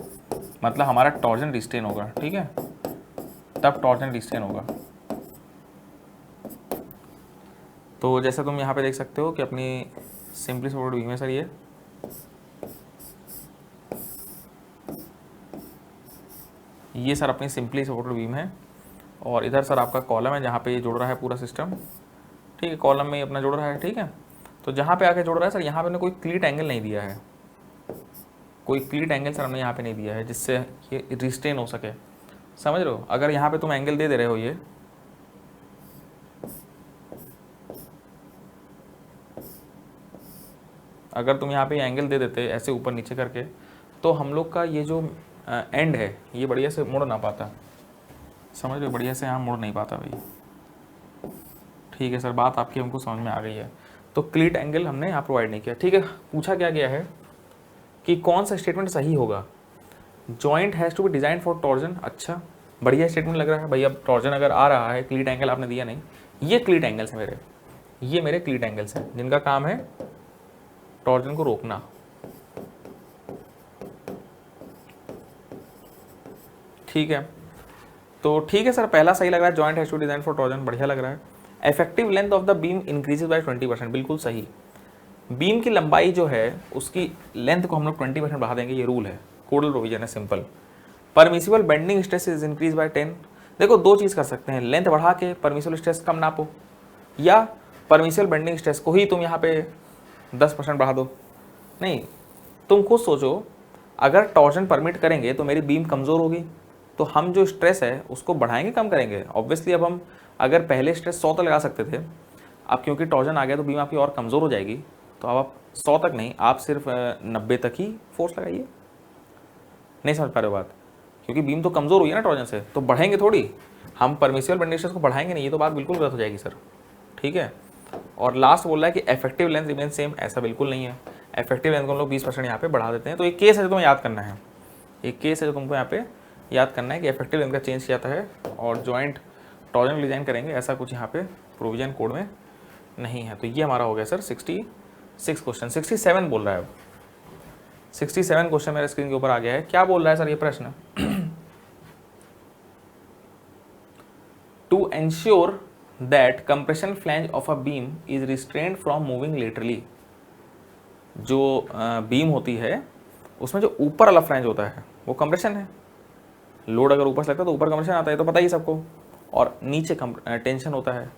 मतलब हमारा टॉर्जन रिस्टेन होगा, ठीक है, तब टॉर्जन रिस्टेन होगा। तो जैसा तुम यहाँ पे देख सकते हो कि अपनी सिंपली सपोर्टेड बीम है सर, ये सर अपनी सिंपली सपोर्टेड बीम है, और इधर सर आपका कॉलम है जहाँ पे ये जुड़ रहा है पूरा सिस्टम, ठीक है, कॉलम में ही अपना जुड़ रहा है, ठीक है। तो जहाँ पे आके जुड़ रहा है सर, यहाँ पे हमने कोई क्लीट एंगल नहीं दिया है, कोई क्लीट एंगल सर हमने यहाँ पे नहीं दिया है जिससे ये रिस्टेन हो सके, समझ रहे हो। अगर यहाँ पे तुम एंगल दे रहे हो ये, अगर तुम यहाँ पे एंगल दे देते ऐसे ऊपर नीचे करके, तो हम लोग का ये जो एंड है ये बढ़िया से मुड़ ना पाता, समझ लो, बढ़िया से यहाँ मुड़ नहीं पाता भाई, ठीक है सर, बात आपकी हमको समझ में आ गई है। तो क्लीट एंगल हमने यहाँ प्रोवाइड नहीं किया, ठीक है। पूछा क्या गया है कि कौन सा स्टेटमेंट सही होगा, joint has to be design for torsion. अच्छा बढ़िया स्टेटमेंट लग रहा है भाई, अब टॉर्जन अगर आ रहा है, क्लीट एंगल आपने दिया नहीं, ये क्लीट एंगल्स हैं मेरे, ये मेरे क्लीट एंगल्स हैं जिनका काम है टॉर्जन को रोकना, ठीक है। तो ठीक है सर, पहला सही लग रहा है, joint has to design for torsion, बढ़िया लग रहा है। Effective length of the beam increases by 20%, बिल्कुल सही। बीम की लंबाई जो है उसकी लेंथ को हम लोग 20% बढ़ा देंगे, ये रूल है, कोडल प्रोविजन है, simple. Permissible bending stress is increase by 10। देखो दो चीज़ कर सकते हैं, लेंथ बढ़ा के परमिसिबल स्ट्रेस कम नापो, या परमिसिबल बेंडिंग स्ट्रेस को ही तुम यहाँ पे 10% बढ़ा दो। नहीं, तुम खुद सोचो, अगर टॉर्जन परमिट करेंगे तो मेरी बीम कमज़ोर होगी, तो हम जो स्ट्रेस है उसको बढ़ाएंगे कम करेंगे, ऑब्वियसली। अब हम अगर पहले स्ट्रेस 100 तक लगा सकते थे, अब क्योंकि टॉर्जन आ गया तो बीम आपकी और कमज़ोर हो जाएगी, तो अब आप 100 तक नहीं, आप सिर्फ 90 तक ही फोर्स लगाइए। नहीं समझ पा रहे हो बात, क्योंकि बीम तो कमज़ोर हुई है ना टॉर्जन से, तो बढ़ेंगे थोड़ी, हम परमिसिबल बेंडिंग स्ट्रेस को बढ़ाएंगे नहीं, ये तो बात बिल्कुल गलत हो जाएगी सर, ठीक है। और लास्ट बोल रहा है कि इफेक्टिव लेंथ रिमेन सेम, ऐसा बिल्कुल नहीं है। इफेक्टिव लेंथ को हम लोग 20% यहाँ पे बढ़ा देते हैं। तो एक केस है जो तुम्हें याद करना है, एक केस है जो तुमको यहाँ पे याद करना है कि इफेक्टिव लेंथ का चेंज किया जाता है और जॉइंट टॉर्जन डिजाइन करेंगे, ऐसा कुछ यहाँ पे प्रोविजन कोड में नहीं है। तो ये हमारा हो गया सर 66 क्वेश्चन। 67 बोल रहा है अब, 67 क्वेश्चन मेरे स्क्रीन के ऊपर आ गया है। क्या बोल रहा है सर ये प्रश्न? To ensure that compression flange of a beam is restrained from moving laterally. जो बीम होती है उसमें जो ऊपर वाला फ्लैंज होता है वो कंप्रेशन है। लोड अगर ऊपर से लगता है तो ऊपर कंप्रेशन आता है, तो पता ही सबको, और नीचे टेंशन होता है।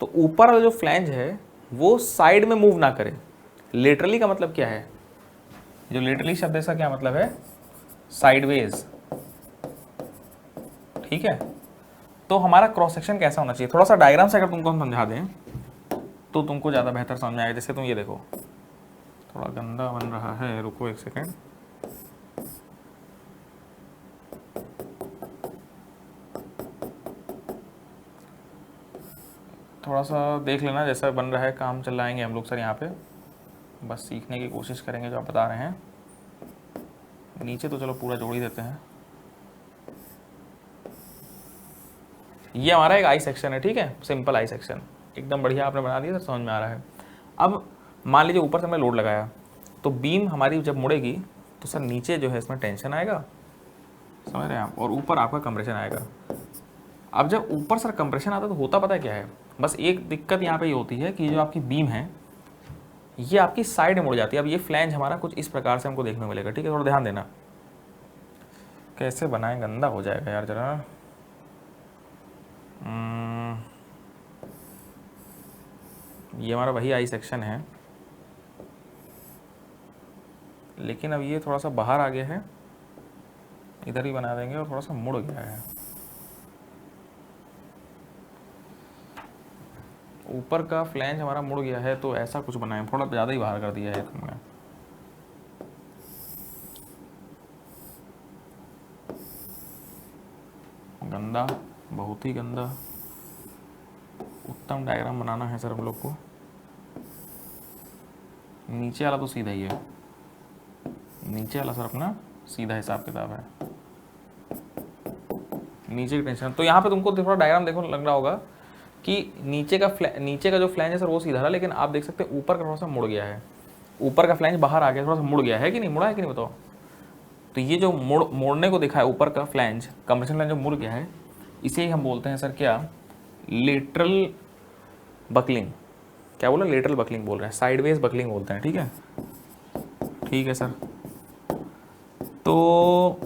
तो ऊपर वाला जो फ्लैंज है वो साइड में मूव ना करे। लेटरली का मतलब क्या है? जो लेटरली शब्द है इसका क्या मतलब है? साइडवेज। ठीक है, तो हमारा क्रॉस सेक्शन कैसा होना चाहिए? थोड़ा सा डायग्राम से अगर तुमको हम समझा दें तो तुमको ज़्यादा बेहतर समझ में आएगा। जैसे तुम ये देखो, थोड़ा गंदा बन रहा है, रुको एक सेकेंड। थोड़ा सा देख लेना जैसा बन रहा है, काम चल आएंगे हम लोग सर यहाँ पे, बस सीखने की कोशिश करेंगे जो आप बता रहे हैं। नीचे तो चलो पूरा जोड़ ही देते हैं। ये हमारा एक आई सेक्शन है, ठीक है, सिंपल आई सेक्शन, एकदम बढ़िया आपने बना दिया सर, समझ में आ रहा है। अब मान लीजिए ऊपर से हमने लोड लगाया तो बीम हमारी जब मुड़ेगी तो सर नीचे जो है इसमें टेंशन आएगा, समझ रहे हैं आप, और ऊपर आपका कंप्रेशन आएगा। अब जब ऊपर सर कंप्रेशन आता है तो होता पता है क्या है? बस एक दिक्कत यहाँ पे ये होती है कि जो आपकी बीम है ये आपकी साइड में मुड़ जाती है। अब ये फ्लैंज हमारा कुछ इस प्रकार से हमको देखने को मिलेगा, ठीक है, थोड़ा ध्यान देना। कैसे बनाएं, गंदा हो जाएगा यार जरा। ये हमारा वही आई सेक्शन है, लेकिन अब ये थोड़ा सा बाहर आ गया है, इधर ही बना देंगे, और थोड़ा सा मुड़ गया है। ऊपर का फ्लैंज हमारा मुड़ गया है, तो ऐसा कुछ बनाए, थोड़ा ज़्यादा ही बाहर कर दिया है तुमने। गंदा, बहुत ही गंदा। उत्तम डायग्राम बनाना है सर हम लोग को। नीचे वाला तो सीधा ही है, नीचे वाला सर अपना सीधा हिसाब किताब है, नीचे की टेंशन। तो यहाँ पे तुमको थोड़ा डायग्राम देखो, लग रहा होगा कि नीचे का जो फ्लैंज है सर वो सीधा रहा, लेकिन आप देख सकते हैं ऊपर का थोड़ा सा मुड़ गया है। ऊपर का फ्लैंज बाहर आ गया, थोड़ा सा मुड़ गया है कि नहीं, मुड़ा है कि नहीं बताओ? तो ये जो मोड़ने को दिखा है ऊपर का फ्लैंज, कंप्रेशन फ्लैंज जो मुड़ गया है, इसे ही हम बोलते हैं सर क्या? Lateral buckling. क्या बोला? लेटरल बकलिंग बोल रहे हैं, साइडवेज बकलिंग बोलते हैं, ठीक है, ठीक है सर। तो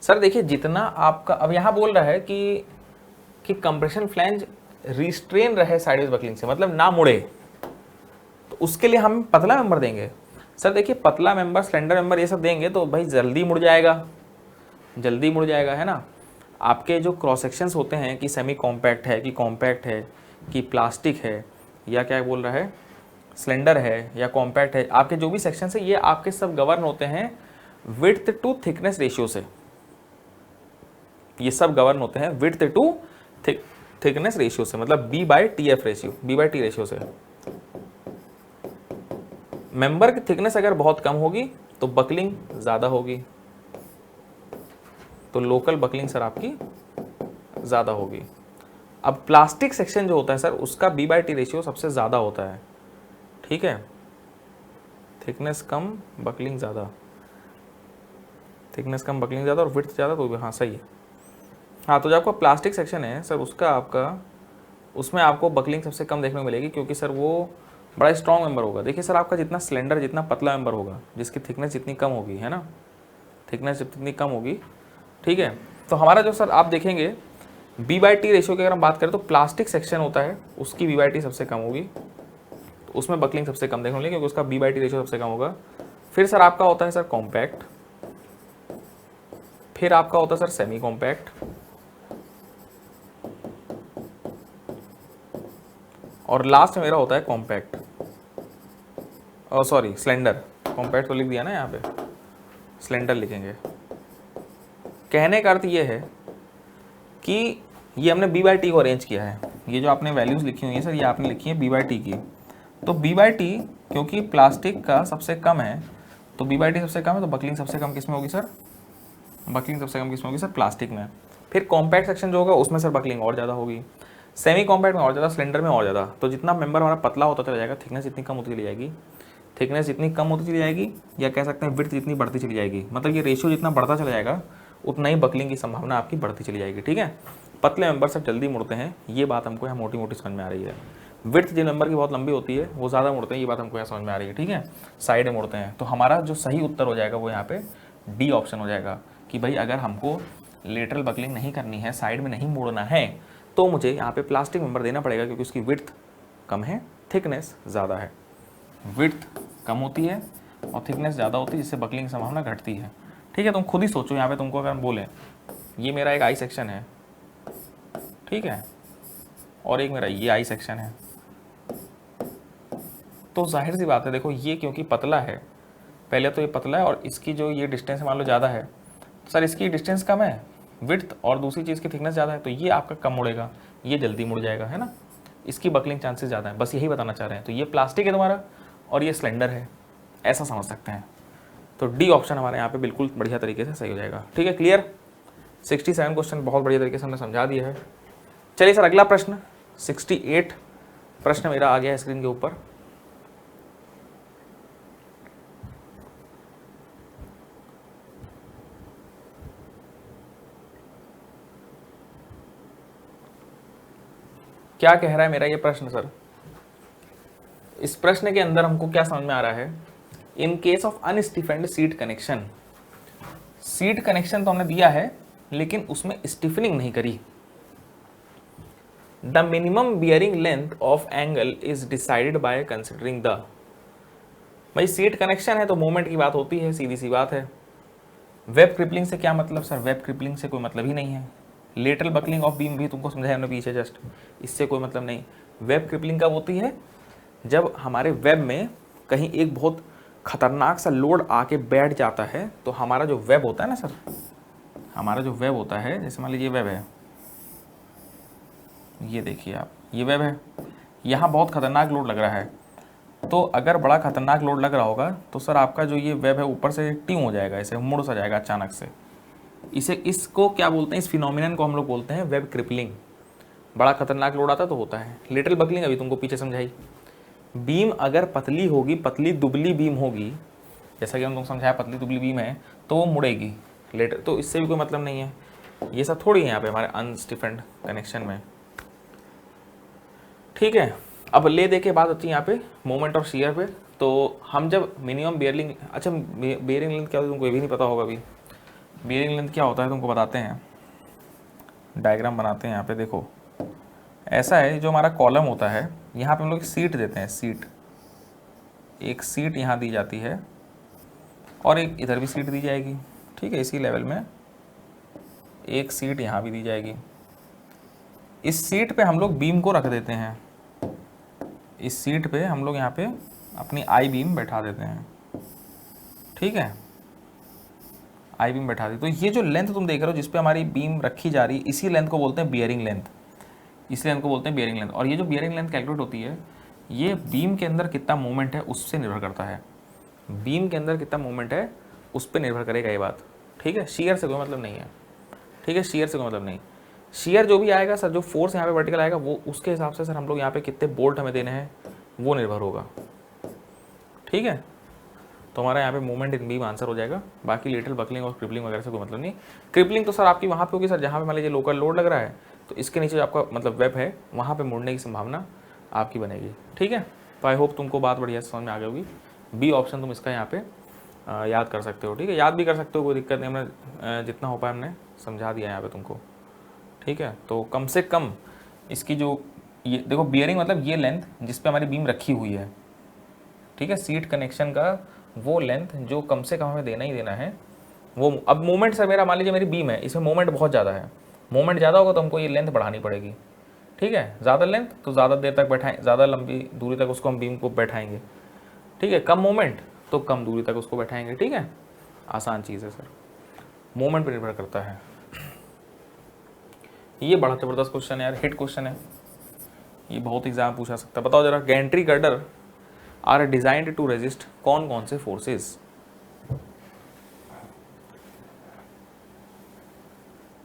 सर देखिए, जितना आपका अब यहाँ बोल रहा है कि कंप्रेशन फ्लैंज रिस्ट्रेन रहे साइडवेज बकलिंग से, मतलब ना मुड़े, तो उसके लिए हम पतला मेंबर देंगे। सर देखिए, पतला मेंबर, स्लेंडर मेंबर, ये सब देंगे तो भाई जल्दी मुड़ जाएगा, जल्दी मुड़ जाएगा, है ना। आपके जो क्रॉस सेक्शंस होते हैं कि सेमी कॉम्पैक्ट है, कि कॉम्पैक्ट है, कि प्लास्टिक है, या क्या बोल रहा है, स्लेंडर है या कॉम्पैक्ट है, आपके जो भी सेक्शंस है ये आपके सब गवर्न होते हैं विड्थ टू थिकनेस रेशियो से। ये सब गवर्न होते हैं विड्थ टू थिकनेस रेशियो से, मतलब B/TF रेशियो, B/T रेशियो से। मेंबर की थिकनेस अगर बहुत कम होगी तो बकलिंग ज़्यादा होगी, तो लोकल बकलिंग सर आपकी ज़्यादा होगी। अब प्लास्टिक सेक्शन जो होता है सर उसका B/T रेशियो सबसे ज़्यादा होता है, ठीक है, थिकनेस कम बकलिंग ज़्यादा, थिकनेस कम बकलिंग ज़्यादा और विड्थ ज़्यादा, तो हाँ सही है। हाँ, तो जो आपका प्लास्टिक सेक्शन है सर उसका आपका उसमें आपको बकलिंग सबसे कम देखने को मिलेगी, क्योंकि सर वो बड़ा स्ट्रॉन्ग मेंबर होगा। देखिए सर, आपका जितना स्लेंडर, जितना पतला मेंबर होगा, जिसकी थिकनेस जितनी कम होगी, है ना, थिकनेस जितनी कम होगी, ठीक है, तो हमारा जो सर आप देखेंगे B/T रेशियो की अगर हम बात करें तो प्लास्टिक सेक्शन होता है उसकी B/T सबसे कम होगी, तो उसमें बकलिंग सबसे कम देखने को मिलेगी क्योंकि उसका B/T रेशियो सबसे कम होगा। फिर सर आपका होता है सर कॉम्पैक्ट, फिर आपका होता है सर सेमी कॉम्पैक्ट, और लास्ट में मेरा होता है कॉम्पैक्ट, और सॉरी स्लेंडर। कॉम्पैक्ट तो लिख दिया ना यहाँ पे, स्लेंडर लिखेंगे। कहने का अर्थ ये है कि ये हमने बी बाई टी को अरेंज किया है। ये जो आपने वैल्यूज़ लिखी हुई है सर, ये आपने लिखी है बी बाई टी की। तो बी बाई टी क्योंकि प्लास्टिक का सबसे कम है, तो बी बाई टी सबसे कम है, तो बकलिंग सबसे कम किस में होगी सर? बकलिंग सबसे कम किस में होगी सर? प्लास्टिक में। फिर कॉम्पैक्ट सेक्शन जो होगा उसमें सर बकलिंग और ज़्यादा होगी, सेमी कॉम्पैक्ट में और ज़्यादा, सिलेंडर में और ज़्यादा। तो जितना मेंबर हमारा पतला होता चला जाएगा, थिकनेस इतनी कम होती चली जाएगी, थिकनेस जितनी कम होती चली जाएगी, या कह सकते हैं विड्थ जितनी बढ़ती चली जाएगी, मतलब ये रेशियो जितना बढ़ता चला जाएगा उतना ही बकलिंग की संभावना आपकी बढ़ती चली जाएगी। ठीक है, पतले मेंबर सब जल्दी मुड़ते हैं, ये बात हमको यहाँ मोटी मोटी समझ में आ रही है। विड्थ जिन मेंबर की बहुत लंबी होती है वो ज़्यादा मुड़ते हैं, ये बात हमको यहाँ समझ में आ रही है। ठीक है, साइड में मुड़ते हैं। तो हमारा जो सही उत्तर हो जाएगा वो यहाँ पे डी ऑप्शन हो जाएगा कि भाई अगर हमको लेटरल बकलिंग नहीं करनी है, साइड में नहीं मोड़ना है, तो मुझे यहाँ पे प्लास्टिक मेंबर देना पड़ेगा, क्योंकि उसकी विड्थ कम है, थिकनेस ज़्यादा है। विड्थ कम होती है और थिकनेस ज़्यादा होती है, जिससे बकलिंग की संभावना घटती है। ठीक है, तुम खुद ही सोचो, यहाँ पे तुमको अगर हम बोलें ये मेरा एक आई सेक्शन है, ठीक है, और एक मेरा ये आई सेक्शन है, तो जाहिर सी बात है, देखो ये क्योंकि पतला है, पहले तो ये पतला है और इसकी जो ये डिस्टेंस मान लो ज़्यादा है, तो सर इसकी डिस्टेंस कम है विड्थ, और दूसरी चीज़ की थिकनेस ज़्यादा है, तो ये आपका कम मुड़ेगा, ये जल्दी मुड़ जाएगा, है ना, इसकी बकलिंग चांसेस ज़्यादा है। बस यही बताना चाह रहे हैं। तो ये प्लास्टिक है तुम्हारा और ये सिलेंडर है, ऐसा समझ सकते हैं। तो डी ऑप्शन हमारे यहाँ पे बिल्कुल बढ़िया तरीके से सही हो जाएगा। ठीक है, क्लियर। 67 क्वेश्चन बहुत बढ़िया तरीके से हमने समझा दिया है। चलिए सर अगला प्रश्न 68 प्रश्न मेरा आ गया है स्क्रीन के ऊपर। क्या कह रहा है मेरा ये प्रश्न सर? इस प्रश्न के अंदर हमको क्या समझ में आ रहा है, in case of unstiffened seat connection, seat connection तो हमने दिया है लेकिन उसमें स्टिफनिंग नहीं करी। The minimum bearing length of angle is decided by considering the, भाई सीट कनेक्शन है तो मोमेंट की बात होती है, सीधी सी बात है। वेब क्रिपलिंग से क्या मतलब सर? वेब क्रिपलिंग से कोई मतलब ही नहीं है। लेटरल बकलिंग ऑफ बीम भी तुमको समझाया हमने पीछे जस्ट, इससे कोई मतलब नहीं। वेब क्रिपलिंग कब होती है? जब हमारे वेब में कहीं एक बहुत खतरनाक सा लोड आके बैठ जाता है, तो हमारा जो वेब होता है ना सर, हमारा जो वेब होता है, जैसे मान लीजिए वेब है, ये देखिए आप, ये वेब है, यहाँ बहुत खतरनाक लोड लग रहा है, तो अगर बड़ा खतरनाक लोड लग रहा होगा तो सर आपका जो ये वेब है ऊपर से ट्यून हो जाएगा, ऐसे मुड़ सा जाएगा अचानक से। इसको क्या बोलते हैं, इस फिनोमिनन को हम लोग बोलते हैं वेब क्रिपलिंग। बड़ा खतरनाक लोड आता तो होता है। लेटरल बकलिंग अभी तुमको पीछे समझाई। बीम अगर पतली होगी, पतली दुबली बीम होगी, जैसा कि हम तुमको समझाया पतली दुबली बीम है तो वो मुड़ेगी लेटर, तो इससे भी कोई मतलब नहीं है। ये सब थोड़ी है यहाँ पे हमारे अनस्टिफेंड कनेक्शन में। ठीक है, अब ले दे के बात होती है यहाँ पे मोमेंट और शियर पे। तो हम जब मिनिमम बेयरिंग, अच्छा बेयरिंग लेंथ क्या होती है तुमको ये भी नहीं पता होगा अभी। बेयरिंग लेंथ क्या होता है तुमको बताते हैं, डायग्राम बनाते हैं यहाँ पे। देखो ऐसा है, जो हमारा कॉलम होता है यहाँ पे हम लोग सीट देते हैं, सीट, एक सीट यहाँ दी जाती है और एक इधर भी सीट दी जाएगी। ठीक है, इसी लेवल में एक सीट यहाँ भी दी जाएगी। इस सीट पे हम लोग बीम को रख देते हैं, इस सीट पे हम लोग यहाँ पे अपनी आई बीम बैठा देते हैं। ठीक है, आई बीम बैठा दी, तो ये जो लेंथ तुम देख रहे हो जिस पे हमारी बीम रखी जा रही है, इसी लेंथ को बोलते हैं बियरिंग लेंथ, इस लेंथ को बोलते हैं बियरिंग लेंथ। और ये जो बियरिंग लेंथ कैलकुलेट होती है, ये बीम के अंदर कितना मूवमेंट है उससे निर्भर करता है। बीम के अंदर कितना मूवमेंट है उस पर निर्भर करेगा ये बात। ठीक है, शियर से कोई मतलब नहीं है। ठीक है, शियर से कोई मतलब नहीं। शियर जो भी आएगा सर, जो फोर्स यहाँ पे वर्टिकल आएगा, वो उसके हिसाब से सर हम लोग यहाँ पे कितने बोल्ट हमें देने हैं वो निर्भर होगा। ठीक है, तो हमारा यहाँ पे मूवमेंट इन बीम आंसर हो जाएगा। बाकी लेटरल बकलिंग और क्रिपलिंग वगैरह से कोई मतलब नहीं। क्रिपलिंग तो सर आपकी वहाँ पे होगी सर जहाँ पे मान लीजिए लोकल लोड लग रहा है, तो इसके नीचे जो आपका मतलब वेब है वहाँ पे मुड़ने की संभावना आपकी बनेगी। ठीक है, तो आई होप तुमको बात बढ़िया समझ में आ गई होगी। बी ऑप्शन तुम इसका यहाँ पे याद कर सकते हो। ठीक है, याद भी कर सकते हो, कोई दिक्कत नहीं, हमने जितना हो पाया हमने समझा दिया यहाँ पे तुमको। ठीक है, तो कम से कम इसकी जो ये देखो बियरिंग मतलब ये लेंथ जिस पे हमारी बीम रखी हुई है। ठीक है, सीट कनेक्शन का वो लेंथ जो कम से कम हमें देना ही देना है वो। अब मोमेंट सर मेरा मान लीजिए मेरी बीम है, इसमें मोमेंट बहुत ज़्यादा है, मोमेंट ज़्यादा होगा तो हमको ये लेंथ बढ़ानी पड़ेगी। ठीक है, ज़्यादा लेंथ तो ज़्यादा देर तक बैठाएं, ज़्यादा लंबी दूरी तक उसको हम बीम को बैठाएंगे। ठीक है, कम मोमेंट तो कम दूरी तक उसको बैठाएंगे। ठीक है, आसान चीज़ है सर, मोमेंट पर निर्भर करता है। ये बड़ा जबरदस्त क्वेश्चन है यार, हिट क्वेश्चन है, ये बहुत एग्जाम पूछा सकता है। बताओ जरा, gantry girder are designed to resist कौन कौन से forces?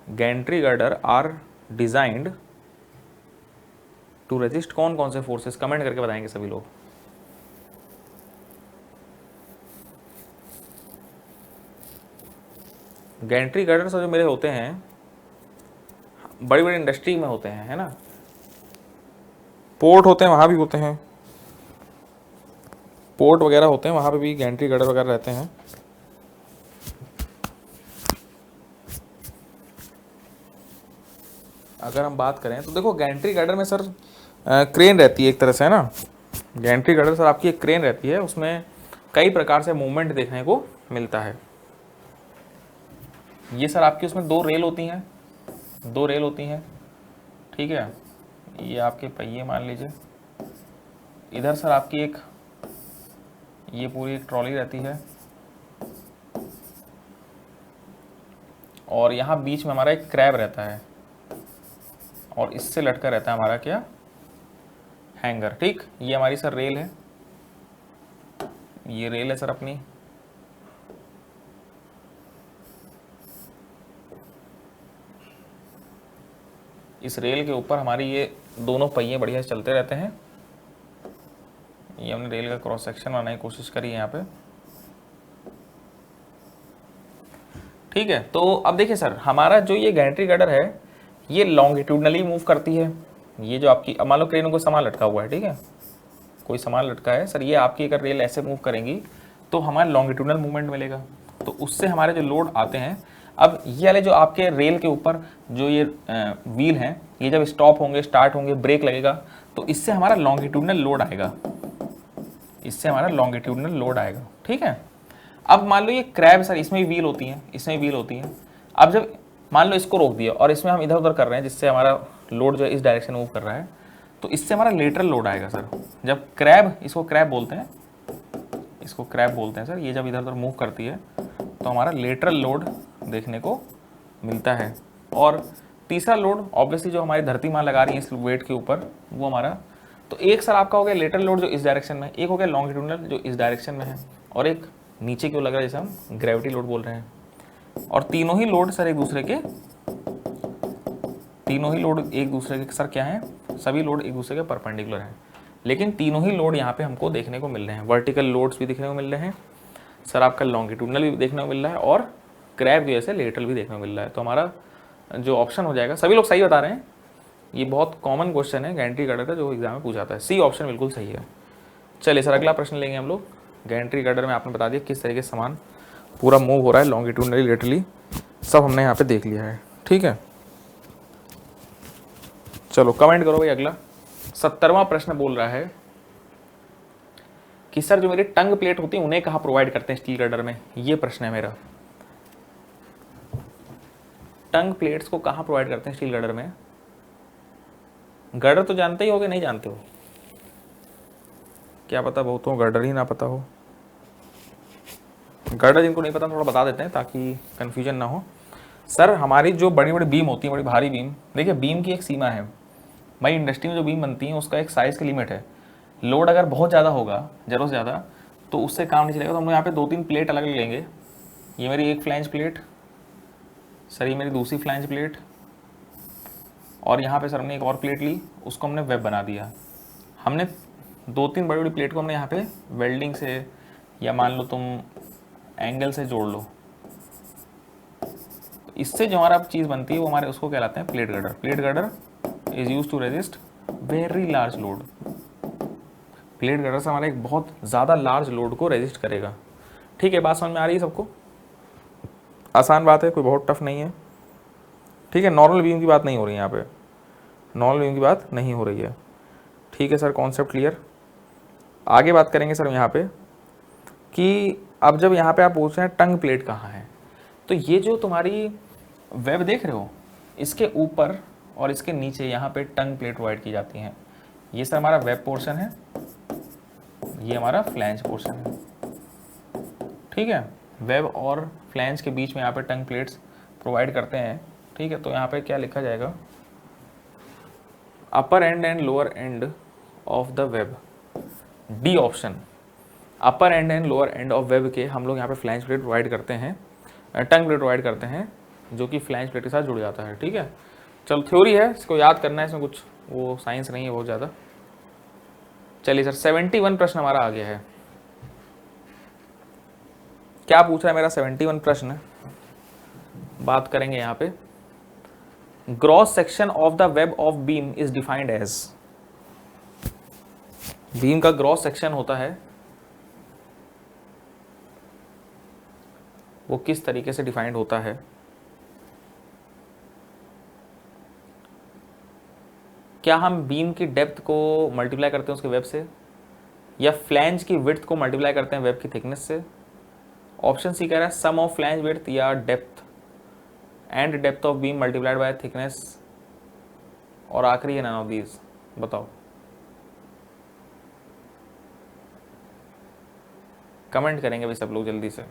Gantry girder are designed to resist कौन कौन से फोर्सेस? कमेंट करके बताएंगे सभी लोग। गैंट्री गर्डर जो मेरे होते हैं बड़ी बड़ी इंडस्ट्री में होते हैं, है ना, पोर्ट होते हैं वहाँ भी होते हैं, पोर्ट वगैरह होते हैं वहाँ पे भी गैंट्री गर्डर वगैरह रहते हैं। अगर हम बात करें तो देखो गैंट्री गर्डर में सर क्रेन रहती है एक तरह से, है ना। गैंट्री गर्डर सर आपकी एक क्रेन रहती है, उसमें कई प्रकार से मूवमेंट देखने को मिलता है। ये सर आपकी उसमें दो रेल होती हैं, दो रेल होती हैं, ठीक है। ये आपके पहिए मान लीजिए, इधर सर आपकी एक ये पूरी एक ट्रॉली रहती है, और यहाँ बीच में हमारा एक क्रैब रहता है, और इससे लटका रहता है हमारा क्या, हैंगर, ठीक। ये हमारी सर रेल है, ये रेल है सर अपनी। इस रेल के ऊपर हमारी ये दोनों पहिए बढ़िया से चलते रहते हैं। ये हमने रेल का क्रॉस सेक्शन बनाने की कोशिश करी है यहाँ पे, ठीक है। तो अब देखिए सर, हमारा जो ये गैंट्री गर्डर है ये लॉन्गिट्यूडनली मूव करती है। ये जो आपकी, अब मान लो क्रेन को सामान लटका हुआ है, ठीक है, कोई सामान लटका है सर, ये आपकी अगर रेल ऐसे मूव करेंगी तो हमारा लॉन्गिट्यूडनल मूवमेंट मिलेगा, तो उससे हमारे जो लोड आते हैं, अब ये वाले जो आपके रेल के ऊपर जो ये व्हील हैं, ये जब स्टॉप होंगे, स्टार्ट होंगे, ब्रेक लगेगा, तो इससे हमारा लॉन्गिट्यूडनल लोड आएगा, इससे हमारा लॉन्गिट्यूडनल लोड आएगा, ठीक है। अब मान लो ये क्रैब सर, इसमें भी व्हील होती हैं, इसमें व्हील होती हैं। अब जब मान लो इसको रोक दिया और इसमें हम इधर उधर कर रहे हैं, जिससे हमारा लोड जो है इस डायरेक्शन मूव कर रहा है, तो इससे हमारा लेटरल लोड आएगा सर। जब क्रैब, इसको क्रैब बोलते हैं, इसको क्रैब बोलते हैं सर, ये जब इधर उधर मूव करती है तो हमारा लेटरल लोड देखने को मिलता है। और तीसरा लोड ऑब्वियसली जो हमारी धरती माँ लगा रही है इस वेट के ऊपर, वो हमारा, तो एक सर आपका हो गया लेटरल लोड जो इस डायरेक्शन में, एक हो गया लॉन्गिट्यूडनल जो इस डायरेक्शन में है, और एक नीचे क्यों लग रहा है जैसे हम ग्रेविटी लोड बोल रहे हैं। और तीनों ही लोड सर एक दूसरे के, तीनों ही लोड एक दूसरे के सर क्या है, सभी लोड एक दूसरे के परपेंडिकुलर हैं, लेकिन तीनों ही लोड यहाँ पे हमको देखने को मिल रहे हैं। वर्टिकल लोड्स भी देखने को मिल रहे हैं सर, आपका लॉन्गिट्यूडनल भी देखने को मिल रहा है, और क्रैब की वजह से लेटरल भी देखने को मिल रहा है। तो हमारा जो ऑप्शन हो जाएगा, सभी लोग सही बता रहे हैं, ये बहुत कॉमन क्वेश्चन है गैंट्री गर्डर का जो एग्जाम में पूछा जाता है, सी ऑप्शन बिल्कुल सही है। चलिए सर अगला प्रश्न लेंगे हम लोग। गैंट्री गर्डर में आपने बता दिया किस तरीके से सामान पूरा मूव हो रहा है, लॉन्गिट्यूडनली, लेटरली, सब हमने यहाँ पे देख लिया है, ठीक है। चलो कमेंट करो भाई। अगला 70वां प्रश्न बोल रहा है कि सर जो मेरी टंग प्लेट होती है उन्हें कहाँ प्रोवाइड करते हैं स्टील गर्डर में, ये प्रश्न है मेरा। टंग प्लेट्स को कहाँ प्रोवाइड करते हैं स्टील गर्डर में? गर्डर तो जानते ही होगे, नहीं जानते हो? क्या पता बहुतों को गर्डर ही ना पता हो। गर्डर जिनको नहीं पता थोड़ा बता देते हैं ताकि कंफ्यूजन ना हो। सर हमारी जो बड़ी बड़ी बीम होती है, बड़ी भारी बीम, देखिए बीम की एक सीमा है भाई, इंडस्ट्री में जो बीम बनती है उसका एक साइज़ की लिमिट है। लोड अगर बहुत ज़्यादा होगा, ज़रूरत से ज़्यादा, तो उससे काम नहीं चलेगा। तो हम लोग यहाँ पे 2-3 प्लेट अलग लेंगे। ये मेरी एक फ्लैंज प्लेट सर, ये मेरी दूसरी फ्लैंज प्लेट, और यहाँ पे सर हमने एक और प्लेट ली, उसको हमने वेब बना दिया। हमने 2-3 बड़ी बड़ी प्लेट को हमने यहाँ पे वेल्डिंग से या मान लो तुम एंगल से जोड़ लो, तो इससे जो हमारा चीज़ बनती है वो हमारे उसको कहलाते हैं plate girder. Plate girder is use to resist very large load. Plate girder से हमारा एक बहुत ज़्यादा लार्ज लोड को रेजिस्ट करेगा, ठीक है। बात समझ में आ रही है सबको? आसान बात है, कोई बहुत टफ नहीं है, ठीक है। नॉर्मल बीम की बात नहीं हो रही है यहाँ पे, नॉर्मल बीम की बात नहीं हो रही है, ठीक है सर। Concept clear. आगे बात करेंगे सर यहाँ पे कि अब जब यहाँ पे आप पूछ रहे हैं टंग प्लेट कहाँ है, तो ये जो तुम्हारी वेब देख रहे हो, इसके ऊपर और इसके नीचे यहाँ पे टंग प्लेट प्रोवाइड की जाती हैं। ये सर हमारा वेब पोर्शन है, ये हमारा फ्लैंज पोर्शन है, ठीक है। वेब और फ्लैंज के बीच में यहाँ पे टंग प्लेट्स प्रोवाइड करते हैं, ठीक है। तो यहाँ पे क्या लिखा जाएगा, upper end and lower end of the web, D option. Upper end and lower end of web के हम लोग यहाँ पे फ्लैंज प्लेट प्रोवाइड करते हैं, टंग प्लेट प्रोवाइड करते हैं, जो कि फ्लैंज प्लेट के साथ जुड़ जाता है। ठीक है, चलो थ्योरी है, इसको याद करना है, इसमें कुछ वो साइंस नहीं है बहुत ज़्यादा। चलिए सर 71 प्रश्न हमारा आ गया है। क्या पूछ रहा है मेरा 71 प्रश्न, बात करेंगे यहाँ पे। Gross section of the web of beam is defined as, beam का ग्रॉस सेक्शन होता है वो किस तरीके से डिफाइंड होता है। क्या हम बीम की डेप्थ को मल्टीप्लाई करते हैं उसके वेब से, या फ्लैंज की विड्थ को मल्टीप्लाई करते हैं वेब की थिकनेस से। ऑप्शन सी कह रहा है सम ऑफ फ्लैंज विड्थ या depth and depth of beam multiplied bye thickness, और आखिरी है नन ऑफ दीज। बताओ, कमेंट करेंगे भाई सब लोग जल्दी से।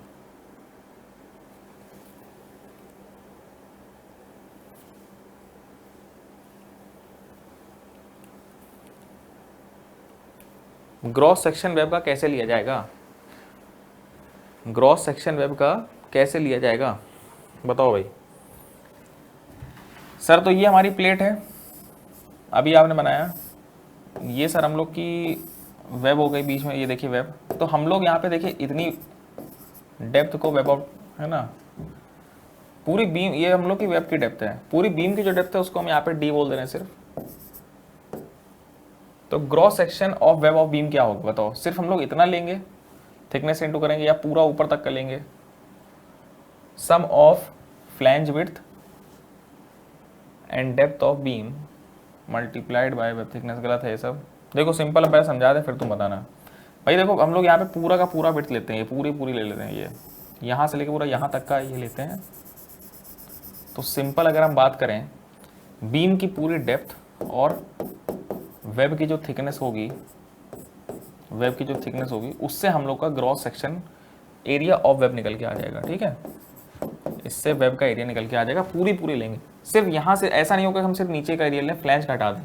ग्रॉस सेक्शन वेब का कैसे लिया जाएगा, ग्रॉस सेक्शन वेब का कैसे लिया जाएगा, बताओ भाई। सर तो ये हमारी प्लेट है, अभी आपने बनाया, ये सर हम लोग की वेब हो गई बीच में, ये देखिए वेब। तो हम लोग यहाँ पे देखिए इतनी डेप्थ को वेब ऑफ, है ना, पूरी बीम, ये हम लोग की वेब की डेप्थ है, पूरी बीम की जो डेप्थ है उसको हम यहाँ पे डी बोल दे रहे हैं सिर्फ। तो gross section of web of beam क्या होगा बताओ, सिर्फ हम लोग इतना लेंगे, थिकनेस इनटू करेंगे, या पूरा ऊपर तक का लेंगे। Sum of flange width and depth of beam multiplied by web thickness. गलत है ये सब, देखो सिंपल है, पहले समझा दें फिर तुम बताना भाई। देखो हम लोग यहाँ पे पूरा का पूरा विड्थ लेते हैं, ये पूरी ले लेते हैं, ये यहाँ से लेके पूरा यहाँ तक का ये लेते हैं। तो सिंपल अगर हम बात करें बीम की पूरी डेप्थ और वेब की जो थिकनेस होगी, वेब की जो थिकनेस होगी उससे हम लोग का gross section area of web निकल के आ जाएगा। ठीक है, इससे वेब का एरिया निकल के आ जाएगा, पूरी लेंगे। सिर्फ यहाँ से ऐसा नहीं होगा कि हम सिर्फ नीचे का एरिया लें, फ्लैंज का हटा दें।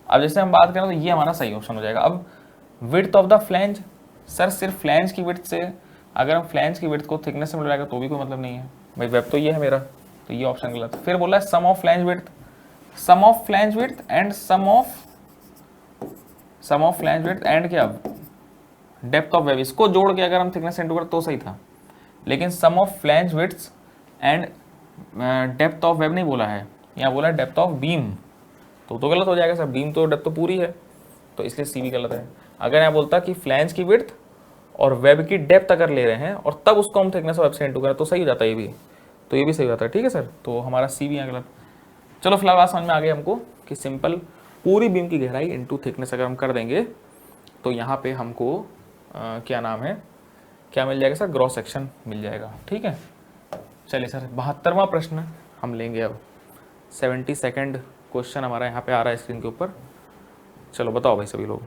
अब जैसे हम बात करें तो ये हमारा सही ऑप्शन हो जाएगा। अब width of the flange, sir सिर्फ फ्लैंज की विड्थ से, अगर हम फ्लैंज की विड्थ को थिकनेस से मिलाएगा तो भी कोई मतलब नहीं है भाई, वेब तो ये है मेरा, तो ये ऑप्शन गलत। फिर बोला है sum of flange width, sum of flange width and sum of flange width and क्या डेप्थ ऑफ वेब, इसको जोड़ के अगर हम थिकनेस इंटू करें तो सही था, लेकिन sum of flange width and depth of web नहीं बोला है, यहाँ बोला है डेप्थ ऑफ बीम, तो गलत हो जाएगा सर। बीम तो डेप्थ तो पूरी है, तो इसलिए सी भी गलत है। अगर यहाँ बोलता कि फ्लैंज की विड्थ और वेब की डेप्थ अगर ले रहे हैं और तब उसको हम थिकनेस ऑफ वेब से इंटू करें तो सही हो जाता है, ये भी, तो ये भी सही हो जाता है। ठीक है सर, तो हमारा सी भी यहाँ गलत। चलो फिलहाल बात समझ में आ गई हमको कि सिंपल पूरी बीम की गहराई इंटू थिकनेस अगर हम कर देंगे तो यहाँ पे हमको क्या नाम है, क्या मिल जाएगा सर, ग्रॉस सेक्शन मिल जाएगा। ठीक है, चलिए सर 72वां प्रश्न हम लेंगे अब। 72nd क्वेश्चन हमारा यहाँ पे आ रहा है स्क्रीन के ऊपर। चलो बताओ भाई, सभी लोग